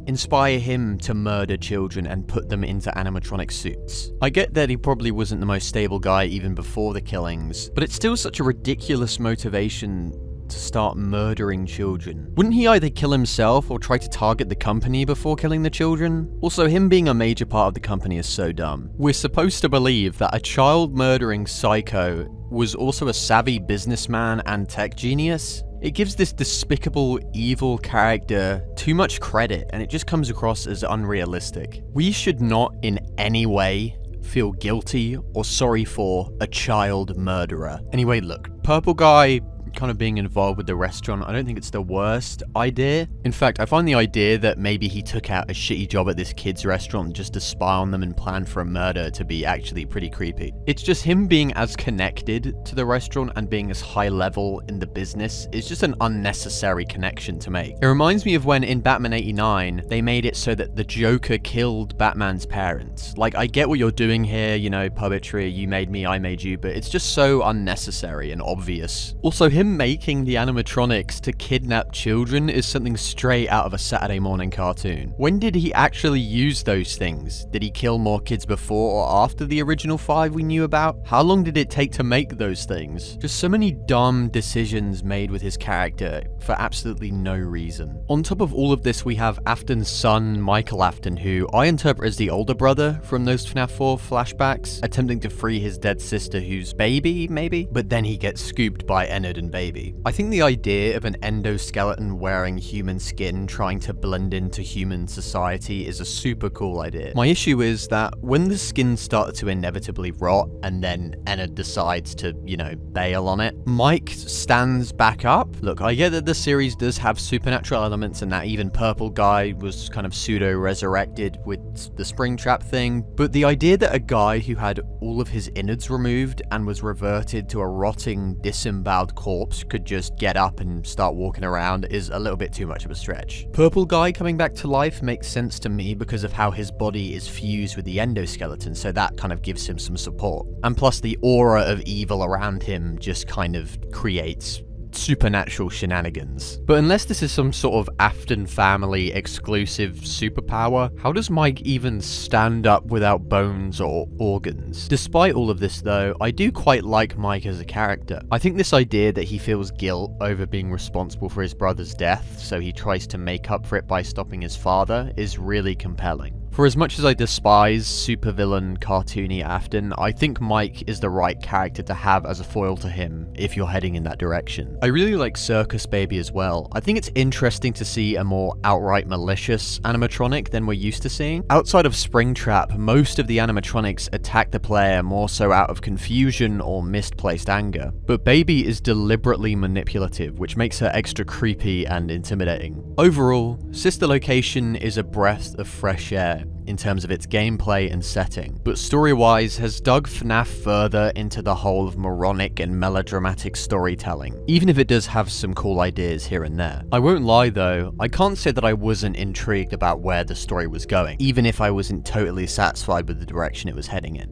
inspire him to murder children and put them into animatronic suits? I get that he probably wasn't the most stable guy even before the killings, but it's still such a ridiculous motivation to start murdering children. Wouldn't he either kill himself or try to target the company before killing the children? Also, him being a major part of the company is so dumb. We're supposed to believe that a child murdering psycho was also a savvy businessman and tech genius? It gives this despicable, evil character too much credit, and it just comes across as unrealistic. We should not in any way feel guilty or sorry for a child murderer. Anyway, look, Purple Guy kind of being involved with the restaurant, I don't think it's the worst idea. In fact, I find the idea that maybe he took out a shitty job at this kid's restaurant just to spy on them and plan for a murder to be actually pretty creepy. It's just him being as connected to the restaurant and being as high level in the business is just an unnecessary connection to make. It reminds me of when in Batman 89, they made it so that the Joker killed Batman's parents. Like, I get what you're doing here, you know, puppetry, you made me, I made you, but it's just so unnecessary and obvious. Also, him making the animatronics to kidnap children is something straight out of a Saturday morning cartoon. When did he actually use those things? Did he kill more kids before or after the original 5 we knew about? How long did it take to make those things? Just so many dumb decisions made with his character for absolutely no reason. On top of all of this, we have Afton's son, Michael Afton, who I interpret as the older brother from those FNAF 4 flashbacks, attempting to free his dead sister who's baby, maybe? But then he gets scooped by Ennard and Baby. I think the idea of an endoskeleton wearing human skin trying to blend into human society is a super cool idea. My issue is that when the skin started to inevitably rot and then Ennard decides to, you know, bail on it, Mike stands back up. Look, I get that the series does have supernatural elements and that even Purple Guy was kind of pseudo-resurrected with the Springtrap thing, but the idea that a guy who had all of his innards removed and was reverted to a rotting, disemboweled corpse could just get up and start walking around is a little bit too much of a stretch. Purple Guy coming back to life makes sense to me because of how his body is fused with the endoskeleton, so that kind of gives him some support. And plus the aura of evil around him just kind of creates supernatural shenanigans. But unless this is some sort of Afton family exclusive superpower, how does Mike even stand up without bones or organs? Despite all of this though, I do quite like Mike as a character. I think this idea that he feels guilt over being responsible for his brother's death, so he tries to make up for it by stopping his father, is really compelling. For as much as I despise supervillain cartoony Afton, I think Mike is the right character to have as a foil to him if you're heading in that direction. I really like Circus Baby as well. I think it's interesting to see a more outright malicious animatronic than we're used to seeing. Outside of Springtrap, most of the animatronics attack the player more so out of confusion or misplaced anger. But Baby is deliberately manipulative, which makes her extra creepy and intimidating. Overall, Sister Location is a breath of fresh air in terms of its gameplay and setting, but story-wise has dug FNAF further into the whole of moronic and melodramatic storytelling, even if it does have some cool ideas here and there. I won't lie though, I can't say that I wasn't intrigued about where the story was going, even if I wasn't totally satisfied with the direction it was heading in.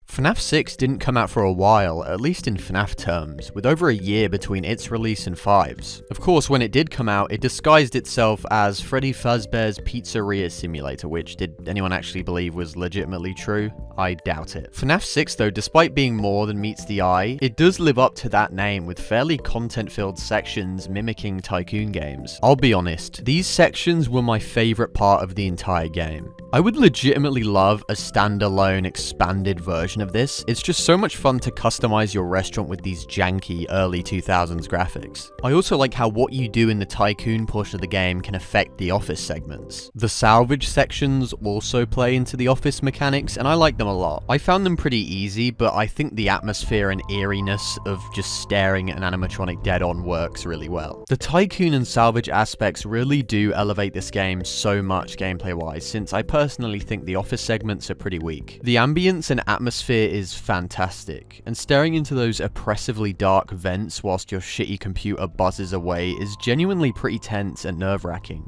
FNAF 6 didn't come out for a while, at least in FNAF terms, with over a year between its release and 5's. Of course, when it did come out, it disguised itself as Freddy Fazbear's Pizzeria Simulator, which did anyone actually believe was legitimately true? I doubt it. FNAF 6 though, despite being more than meets the eye, it does live up to that name with fairly content-filled sections mimicking tycoon games. I'll be honest, these sections were my favourite part of the entire game. I would legitimately love a standalone expanded version of this. It's just so much fun to customize your restaurant with these janky early 2000s graphics. I also like how what you do in the tycoon portion of the game can affect the office segments. The salvage sections also play into the office mechanics, and I like them a lot. I found them pretty easy, but I think the atmosphere and eeriness of just staring at an animatronic dead on works really well. The tycoon and salvage aspects really do elevate this game so much gameplay wise, since I personally think the office segments are pretty weak. The ambience and atmosphere is fantastic, and staring into those oppressively dark vents whilst your shitty computer buzzes away is genuinely pretty tense and nerve-wracking.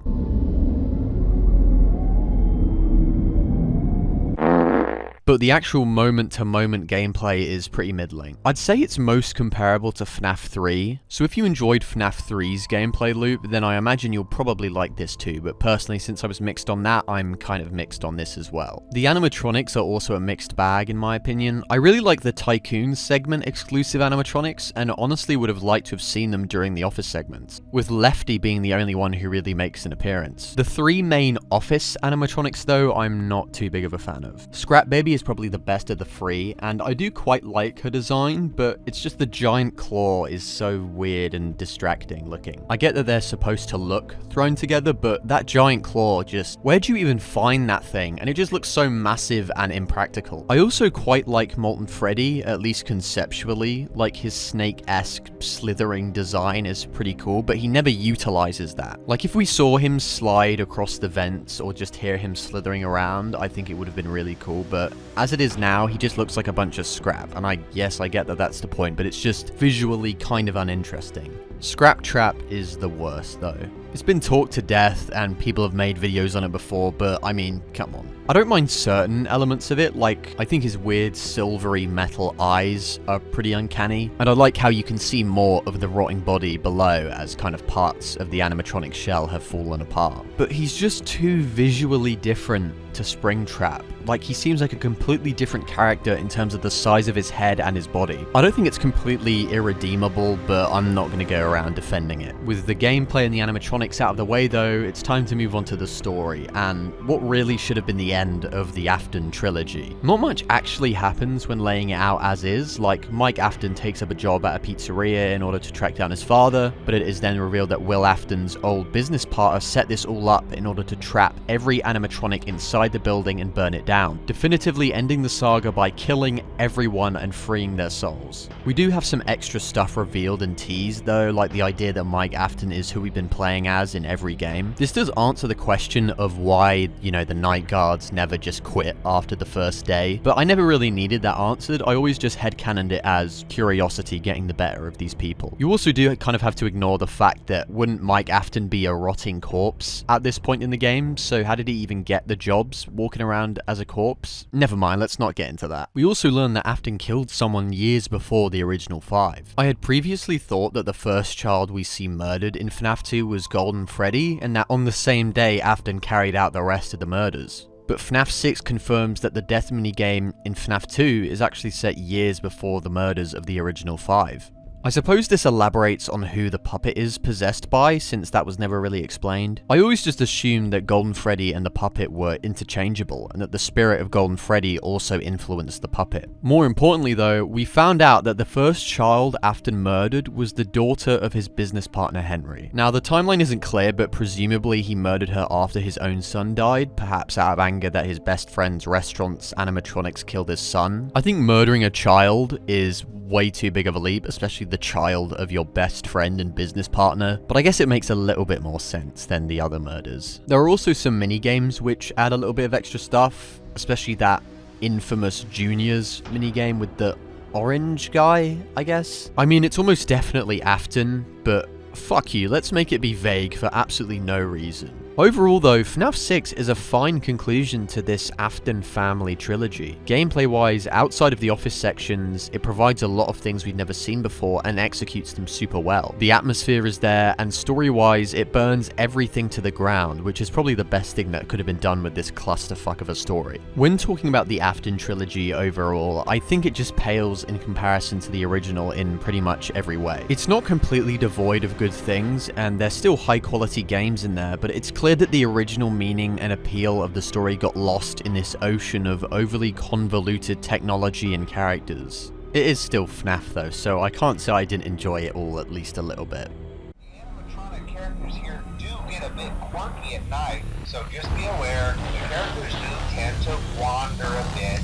But the actual moment-to-moment gameplay is pretty middling. I'd say it's most comparable to FNAF 3, so if you enjoyed FNAF 3's gameplay loop, then I imagine you'll probably like this too, but personally, since I was mixed on that, I'm kind of mixed on this as well. The animatronics are also a mixed bag in my opinion. I really like the Tycoon segment exclusive animatronics, and honestly would have liked to have seen them during the office segments, with Lefty being the only one who really makes an appearance. The three main office animatronics though, I'm not too big of a fan of. Scrap Baby is probably the best of the three, and I do quite like her design, but it's just the giant claw is so weird and distracting looking. I get that they're supposed to look thrown together, but that giant claw just, where'd you even find that thing? And it just looks so massive and impractical. I also quite like Molten Freddy, at least conceptually. Like his snake-esque slithering design is pretty cool, but he never utilizes that. Like if we saw him slide across the vents or just hear him slithering around, I think it would have been really cool, but as it is now, he just looks like a bunch of scrap, and yes, I get that that's the point, but it's just visually kind of uninteresting. Scrap Trap is the worst though. It's been talked to death and people have made videos on it before, but I mean, come on. I don't mind certain elements of it, like I think his weird silvery metal eyes are pretty uncanny, and I like how you can see more of the rotting body below as kind of parts of the animatronic shell have fallen apart. But he's just too visually different to Springtrap. Like, he seems like a completely different character in terms of the size of his head and his body. I don't think it's completely irredeemable, but I'm not going to go around defending it. With the gameplay and the animatronics out of the way though, it's time to move on to the story, and what really should have been the end of the Afton trilogy. Not much actually happens when laying it out as is, like Mike Afton takes up a job at a pizzeria in order to track down his father, but it is then revealed that Will Afton's old business partner set this all up in order to trap every animatronic inside the building and burn it down, definitively ending the saga by killing everyone and freeing their souls. We do have some extra stuff revealed and teased though, like the idea that Mike Afton is who we've been playing as in every game. This does answer the question of why, you know, the night guards never just quit after the first day, but I never really needed that answered. I always just headcanoned it as curiosity getting the better of these people. You also do kind of have to ignore the fact that wouldn't Mike Afton be a rotting corpse at this point in the game, so how did he even get the jobs walking around as a corpse? Never mind, let's not get into that. We also learned that Afton killed someone years before the original 5. I had previously thought that the first child we see murdered in FNAF 2 was Golden Freddy, and that on the same day Afton carried out the rest of the murders. But FNAF 6 confirms that the death minigame in FNAF 2 is actually set years before the murders of the original 5. I suppose this elaborates on who the puppet is possessed by, since that was never really explained. I always just assumed that Golden Freddy and the puppet were interchangeable, and that the spirit of Golden Freddy also influenced the puppet. More importantly though, we found out that the first child Afton murdered was the daughter of his business partner Henry. Now the timeline isn't clear, but presumably he murdered her after his own son died, perhaps out of anger that his best friend's restaurant's animatronics killed his son. I think murdering a child is way too big of a leap, especially the child of your best friend and business partner, but I guess it makes a little bit more sense than the other murders. There are also some mini games which add a little bit of extra stuff, especially that infamous Juniors minigame with the orange guy, I guess. I mean, it's almost definitely Afton, but fuck you, let's make it be vague for absolutely no reason. Overall though, FNAF 6 is a fine conclusion to this Afton family trilogy. Gameplay wise, outside of the office sections, it provides a lot of things we've never seen before and executes them super well. The atmosphere is there, and story wise, it burns everything to the ground, which is probably the best thing that could have been done with this clusterfuck of a story. When talking about the Afton trilogy overall, I think it just pales in comparison to the original in pretty much every way. It's not completely devoid of good things, and there's still high quality games in there, but it's clear clear that the original meaning and appeal of the story got lost in this ocean of overly convoluted technology and characters. It is still FNAF though, so I can't say I didn't enjoy it all at least a little bit. The animatronic characters here do get a bit quirky at night, so just be aware, the characters do tend to wander a bit.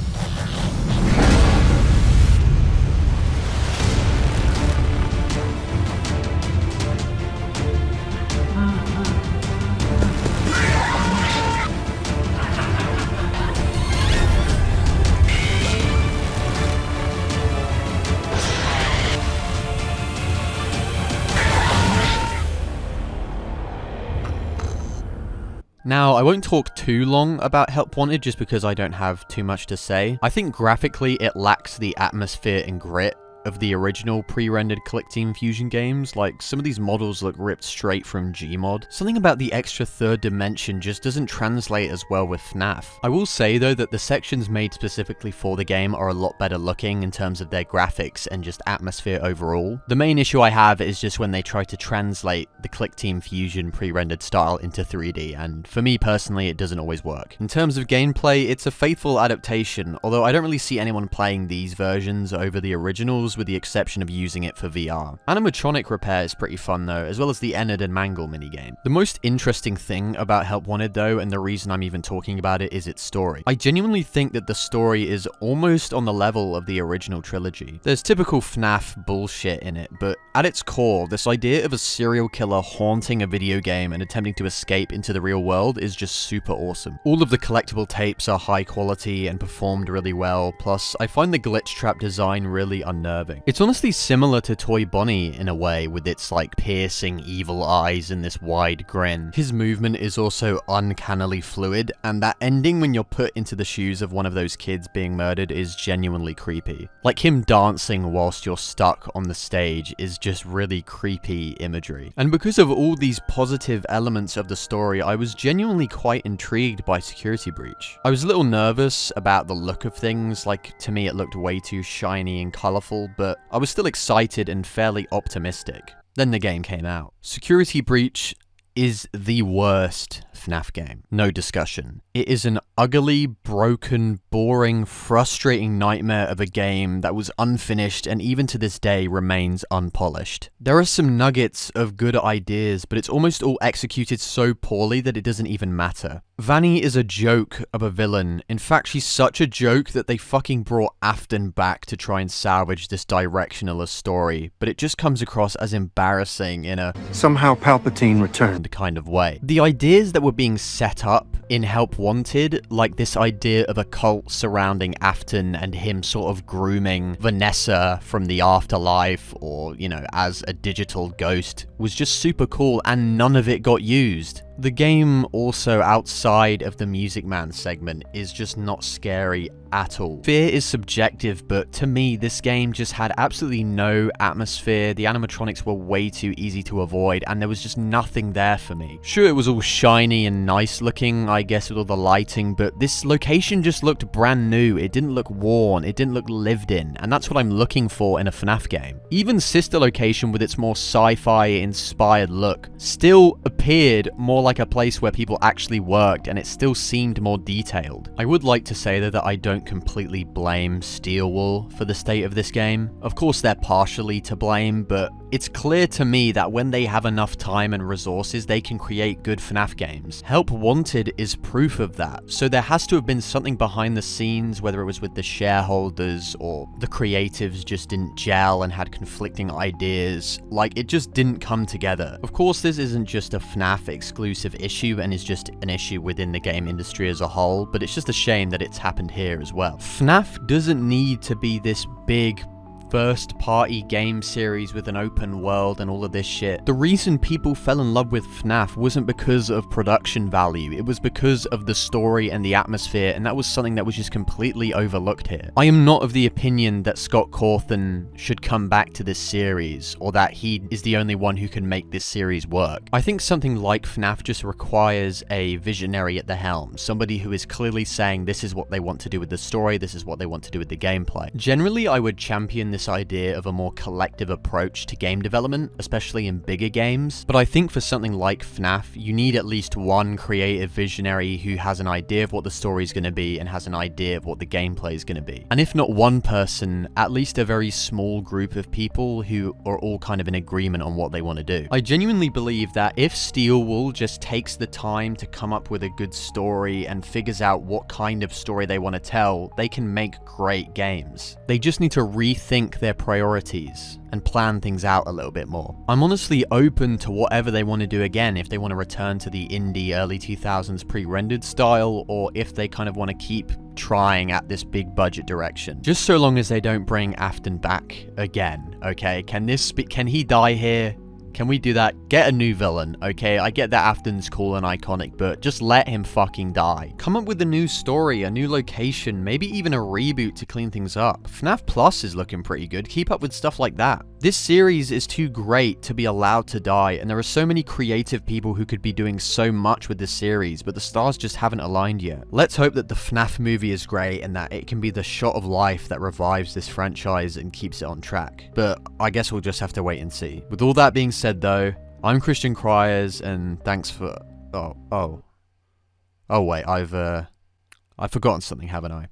Now, I won't talk too long about Help Wanted just because I don't have too much to say. I think graphically it lacks the atmosphere and grit of the original pre-rendered Click Team Fusion games. Like, some of these models look ripped straight from Gmod. Something about the extra third dimension just doesn't translate as well with FNAF. I will say though that the sections made specifically for the game are a lot better looking in terms of their graphics and just atmosphere overall. The main issue I have is just when they try to translate the Click Team Fusion pre-rendered style into 3D, and for me personally it doesn't always work. In terms of gameplay, it's a faithful adaptation, although I don't really see anyone playing these versions over the originals with the exception of using it for VR. Animatronic repair is pretty fun though, as well as the Ennard and Mangle minigame. The most interesting thing about Help Wanted though, and the reason I'm even talking about it, is its story. I genuinely think that the story is almost on the level of the original trilogy. There's typical FNAF bullshit in it, but at its core, this idea of a serial killer haunting a video game and attempting to escape into the real world is just super awesome. All of the collectible tapes are high quality and performed really well, plus I find the glitch trap design really unnerving. It's honestly similar to Toy Bonnie in a way, with its like piercing evil eyes and this wide grin. His movement is also uncannily fluid, and that ending when you're put into the shoes of one of those kids being murdered is genuinely creepy. Like him dancing whilst you're stuck on the stage is just really creepy imagery. And because of all these positive elements of the story, I was genuinely quite intrigued by Security Breach. I was a little nervous about the look of things, like to me it looked way too shiny and colourful, but I was still excited and fairly optimistic. Then the game came out. Security Breach is the worst FNAF game. No discussion. It is an ugly, broken, boring, frustrating nightmare of a game that was unfinished and even to this day remains unpolished. There are some nuggets of good ideas, but it's almost all executed so poorly that it doesn't even matter. Vanny is a joke of a villain. In fact, she's such a joke that they fucking brought Afton back to try and salvage this directionless story, but it just comes across as embarrassing in a somehow Palpatine returned kind of way. The ideas that were being set up in Help Wanted, like this idea of a cult surrounding Afton and him sort of grooming Vanessa from the afterlife, or, you know, as a digital ghost, was just super cool, and none of it got used. The game also, outside of the Music Man segment, is just not scary at all. Fear is subjective, but to me, this game just had absolutely no atmosphere. The animatronics were way too easy to avoid, and there was just nothing there for me. Sure, it was all shiny and nice looking, I guess, with all the lighting, but this location just looked brand new. It didn't look worn, it didn't look lived in, and that's what I'm looking for in a FNAF game. Even Sister Location, with its more sci-fi inspired look, still appeared more like a place where people actually worked, and it still seemed more detailed. I would like to say though that I don't completely blame Steelwool for the state of this game. Of course they're partially to blame, but it's clear to me that when they have enough time and resources, they can create good FNAF games. Help Wanted is proof of that, so there has to have been something behind the scenes, whether it was with the shareholders or the creatives just didn't gel and had conflicting ideas. Like, it just didn't come together. Of course, this isn't just a FNAF exclusive issue and is just an issue within the game industry as a whole, but it's just a shame that it's happened here as well. FNAF doesn't need to be this big first-party game series with an open world and all of this shit. The reason people fell in love with FNAF wasn't because of production value, it was because of the story and the atmosphere, and that was something that was just completely overlooked here. I am not of the opinion that Scott Cawthorn should come back to this series, or that he is the only one who can make this series work. I think something like FNAF just requires a visionary at the helm, somebody who is clearly saying this is what they want to do with the story, this is what they want to do with the gameplay. Generally, I would champion this this idea of a more collective approach to game development, especially in bigger games. But I think for something like FNAF, you need at least one creative visionary who has an idea of what the story is going to be and has an idea of what the gameplay is going to be. And if not one person, at least a very small group of people who are all kind of in agreement on what they want to do. I genuinely believe that if Steelwool just takes the time to come up with a good story and figures out what kind of story they want to tell, they can make great games. They just need to rethink their priorities and plan things out a little bit more. I'm honestly open to whatever they want to do again, if they want to return to the indie early 2000s pre-rendered style, or if they kind of want to keep trying at this big budget direction. Just so long as they don't bring Afton back again, okay? Can he die here? Can we do that? Get a new villain, okay? I get that Afton's cool and iconic, but just let him fucking die. Come up with a new story, a new location, maybe even a reboot to clean things up. FNAF Plus is looking pretty good. Keep up with stuff like that. This series is too great to be allowed to die, and there are so many creative people who could be doing so much with this series, but the stars just haven't aligned yet. Let's hope that the FNAF movie is great and that it can be the shot of life that revives this franchise and keeps it on track. But I guess we'll just have to wait and see. With all that being said though, I'm Christian Cryers, and thanks for... Oh wait, I've forgotten something, haven't I?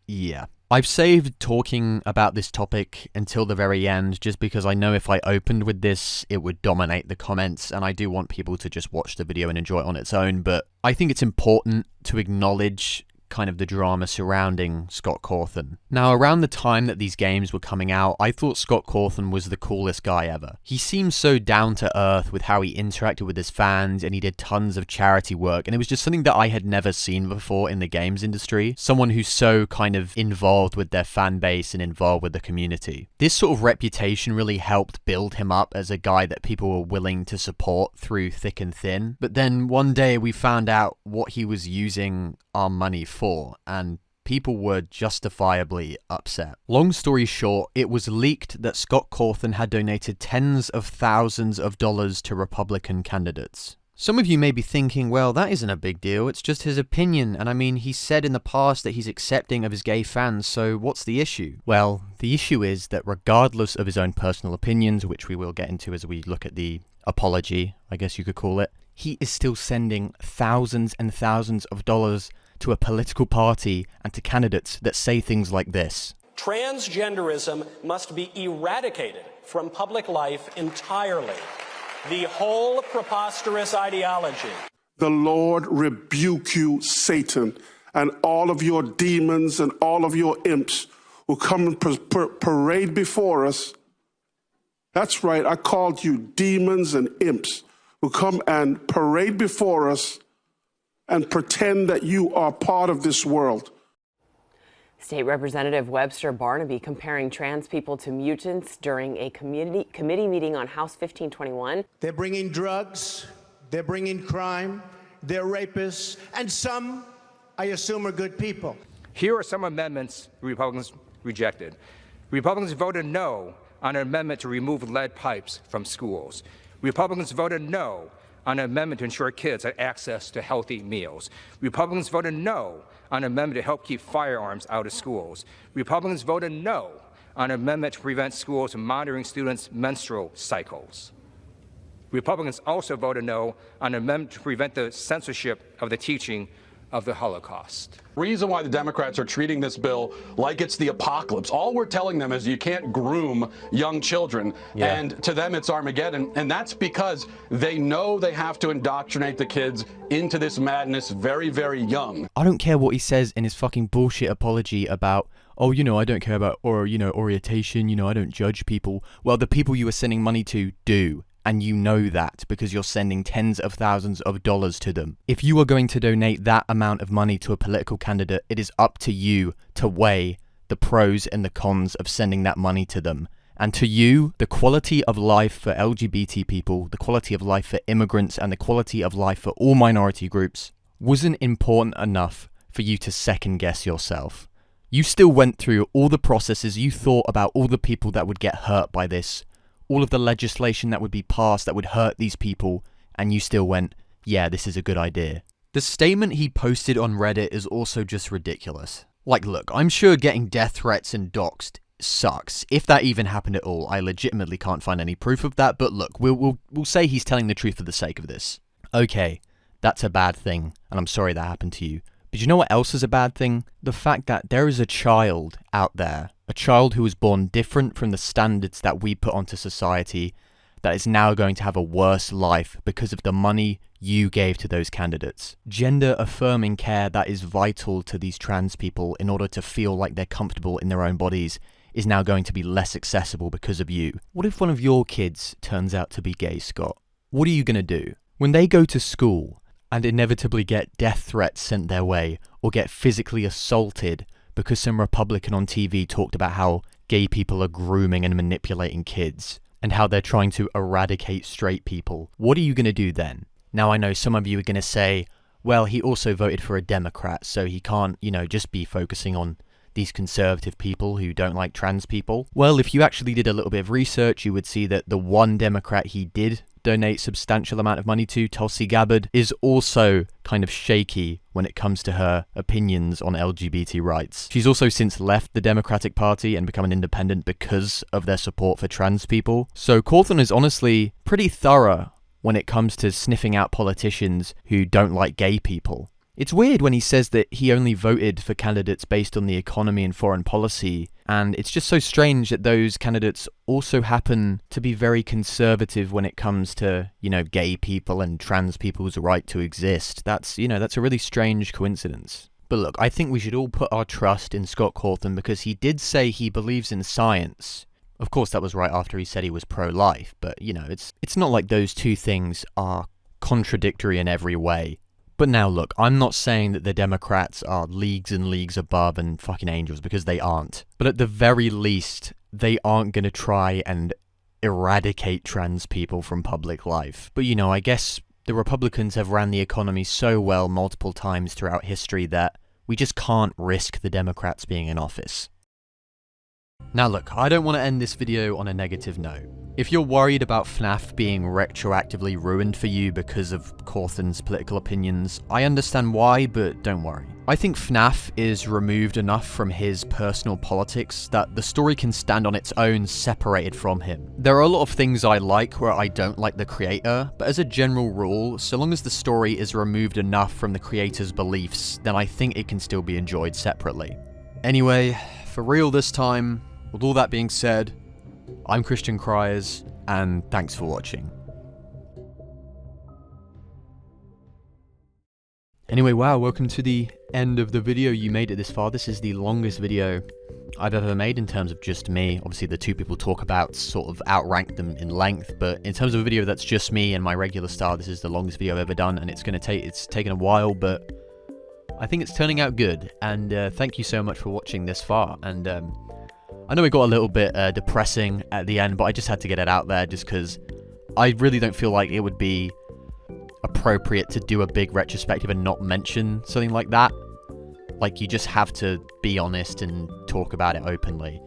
Yeah. I've saved talking about this topic until the very end, just because I know if I opened with this, it would dominate the comments, and I do want people to just watch the video and enjoy it on its own, but I think it's important to acknowledge kind of the drama surrounding Scott Cawthorn. Now, around the time that these games were coming out, I thought Scott Cawthorn was the coolest guy ever. He seemed so down to earth with how he interacted with his fans, and he did tons of charity work, and it was just something that I had never seen before in the games industry. Someone who's so kind of involved with their fan base and involved with the community. This sort of reputation really helped build him up as a guy that people were willing to support through thick and thin. But then one day we found out what he was using our money for, and people were justifiably upset. Long story short, it was leaked that Scott Cawthorn had donated tens of thousands of dollars to Republican candidates. Some of you may be thinking, well, that isn't a big deal, it's just his opinion, and I mean, he said in the past that he's accepting of his gay fans, so what's the issue? Well, the issue is that regardless of his own personal opinions, which we will get into as we look at the apology, I guess you could call it, he is still sending thousands and thousands of dollars to a political party and to candidates that say things like this. Transgenderism must be eradicated from public life entirely. The whole preposterous ideology. The Lord rebuke you, Satan, and all of your demons and all of your imps who come and parade before us. That's right, I called you demons and imps who come and parade before us and pretend that you are part of this world. State Representative Webster Barnaby comparing trans people to mutants during a committee meeting on House 1521. They're bringing drugs, they're bringing crime, they're rapists, and some, I assume, are good people. Here are some amendments Republicans rejected. Republicans voted no on an amendment to remove lead pipes from schools. Republicans voted no on an amendment to ensure kids had access to healthy meals. Republicans voted no on an amendment to help keep firearms out of schools. Republicans voted no on an amendment to prevent schools from monitoring students' menstrual cycles. Republicans also voted no on an amendment to prevent the censorship of the teaching of the Holocaust. Reason why the Democrats are treating this bill like it's the apocalypse. All we're telling them is you can't groom young children, and to them it's Armageddon, and that's because they know they have to indoctrinate the kids into this madness very, very young. I don't care what he says in his fucking bullshit apology about, oh, you know, I don't care about, orientation, I don't judge people. Well, the people you are sending money to do. And you know that because you're sending tens of thousands of dollars to them. If you are going to donate that amount of money to a political candidate, it is up to you to weigh the pros and the cons of sending that money to them. And to you, the quality of life for LGBT people, the quality of life for immigrants, and the quality of life for all minority groups wasn't important enough for you to second guess yourself. You still went through all the processes, you thought about all the people that would get hurt by this, all of the legislation that would be passed that would hurt these people, and you still went, yeah, this is a good idea. The statement he posted on Reddit is also just ridiculous. Like, look, I'm sure getting death threats and doxed sucks. If that even happened at all, I legitimately can't find any proof of that, but look, we'll say he's telling the truth for the sake of this. Okay, that's a bad thing, and I'm sorry that happened to you. But you know what else is a bad thing? The fact that there is a child out there, a child who was born different from the standards that we put onto society, that is now going to have a worse life because of the money you gave to those candidates. Gender-affirming care that is vital to these trans people in order to feel like they're comfortable in their own bodies is now going to be less accessible because of you. What if one of your kids turns out to be gay, Scott? What are you going to do? When they go to school and inevitably get death threats sent their way or get physically assaulted because some Republican on TV talked about how gay people are grooming and manipulating kids and how they're trying to eradicate straight people, what are you going to do then? Now, I know some of you are going to say, well, he also voted for a Democrat, so he can't, just be focusing on these conservative people who don't like trans people. Well, if you actually did a little bit of research, you would see that the one Democrat he did donate substantial amount of money to, Tulsi Gabbard, is also kind of shaky when it comes to her opinions on LGBT rights. She's also since left the Democratic Party and become an independent because of their support for trans people. So Cawthorn is honestly pretty thorough when it comes to sniffing out politicians who don't like gay people. It's weird when he says that he only voted for candidates based on the economy and foreign policy, and it's just so strange that those candidates also happen to be very conservative when it comes to, gay people and trans people's right to exist. That's a really strange coincidence. But look, I think we should all put our trust in Scott Cawthorn because he did say he believes in science. Of course, that was right after he said he was pro-life, but, it's not like those two things are contradictory in every way. But now look, I'm not saying that the Democrats are leagues and leagues above and fucking angels, because they aren't. But at the very least, they aren't going to try and eradicate trans people from public life. But I guess the Republicans have ran the economy so well multiple times throughout history that we just can't risk the Democrats being in office. Now look, I don't want to end this video on a negative note. If you're worried about FNAF being retroactively ruined for you because of Cawthorn's political opinions, I understand why, but don't worry. I think FNAF is removed enough from his personal politics that the story can stand on its own separated from him. There are a lot of things I like where I don't like the creator, but as a general rule, so long as the story is removed enough from the creator's beliefs, then I think it can still be enjoyed separately. Anyway, for real this time, with all that being said, I'm Christian Cryers, and thanks for watching. Anyway, wow, welcome to the end of the video. You made it this far. This is the longest video I've ever made in terms of just me. Obviously, the two people talk about sort of outrank them in length, but in terms of a video that's just me and my regular style, this is the longest video I've ever done, and it's taken a while, but I think it's turning out good, and thank you so much for watching this far. And I know it got a little bit depressing at the end, but I just had to get it out there just because I really don't feel like it would be appropriate to do a big retrospective and not mention something like that. Like, you just have to be honest and talk about it openly.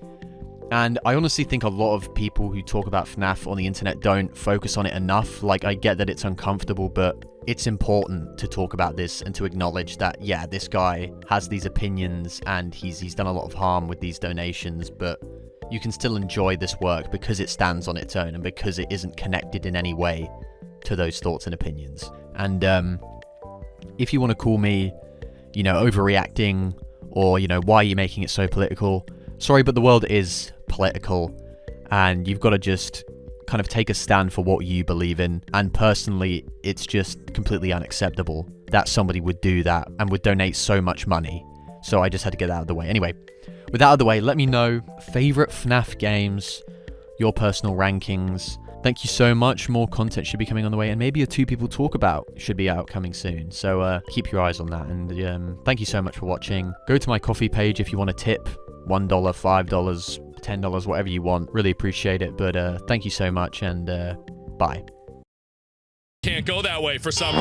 And I honestly think a lot of people who talk about FNAF on the internet don't focus on it enough. Like, I get that it's uncomfortable, but it's important to talk about this and to acknowledge that, yeah, this guy has these opinions and he's done a lot of harm with these donations, but you can still enjoy this work because it stands on its own and because it isn't connected in any way to those thoughts and opinions. And if you want to call me, overreacting, or, why are you making it so political? Sorry, but the world is political, and you've got to just kind of take a stand for what you believe in. And personally, it's just completely unacceptable that somebody would do that and would donate so much money. So I just had to get that out of the way. Anyway, with that out of the way, let me know favorite FNAF games, your personal rankings. Thank you so much. More content should be coming on the way, and maybe a two people talk about should be out coming soon. So keep your eyes on that. And thank you so much for watching. Go to my coffee page if you want to tip. $1, $5, $10, whatever you want. Really appreciate it. But thank you so much, and bye. Can't go that way for some...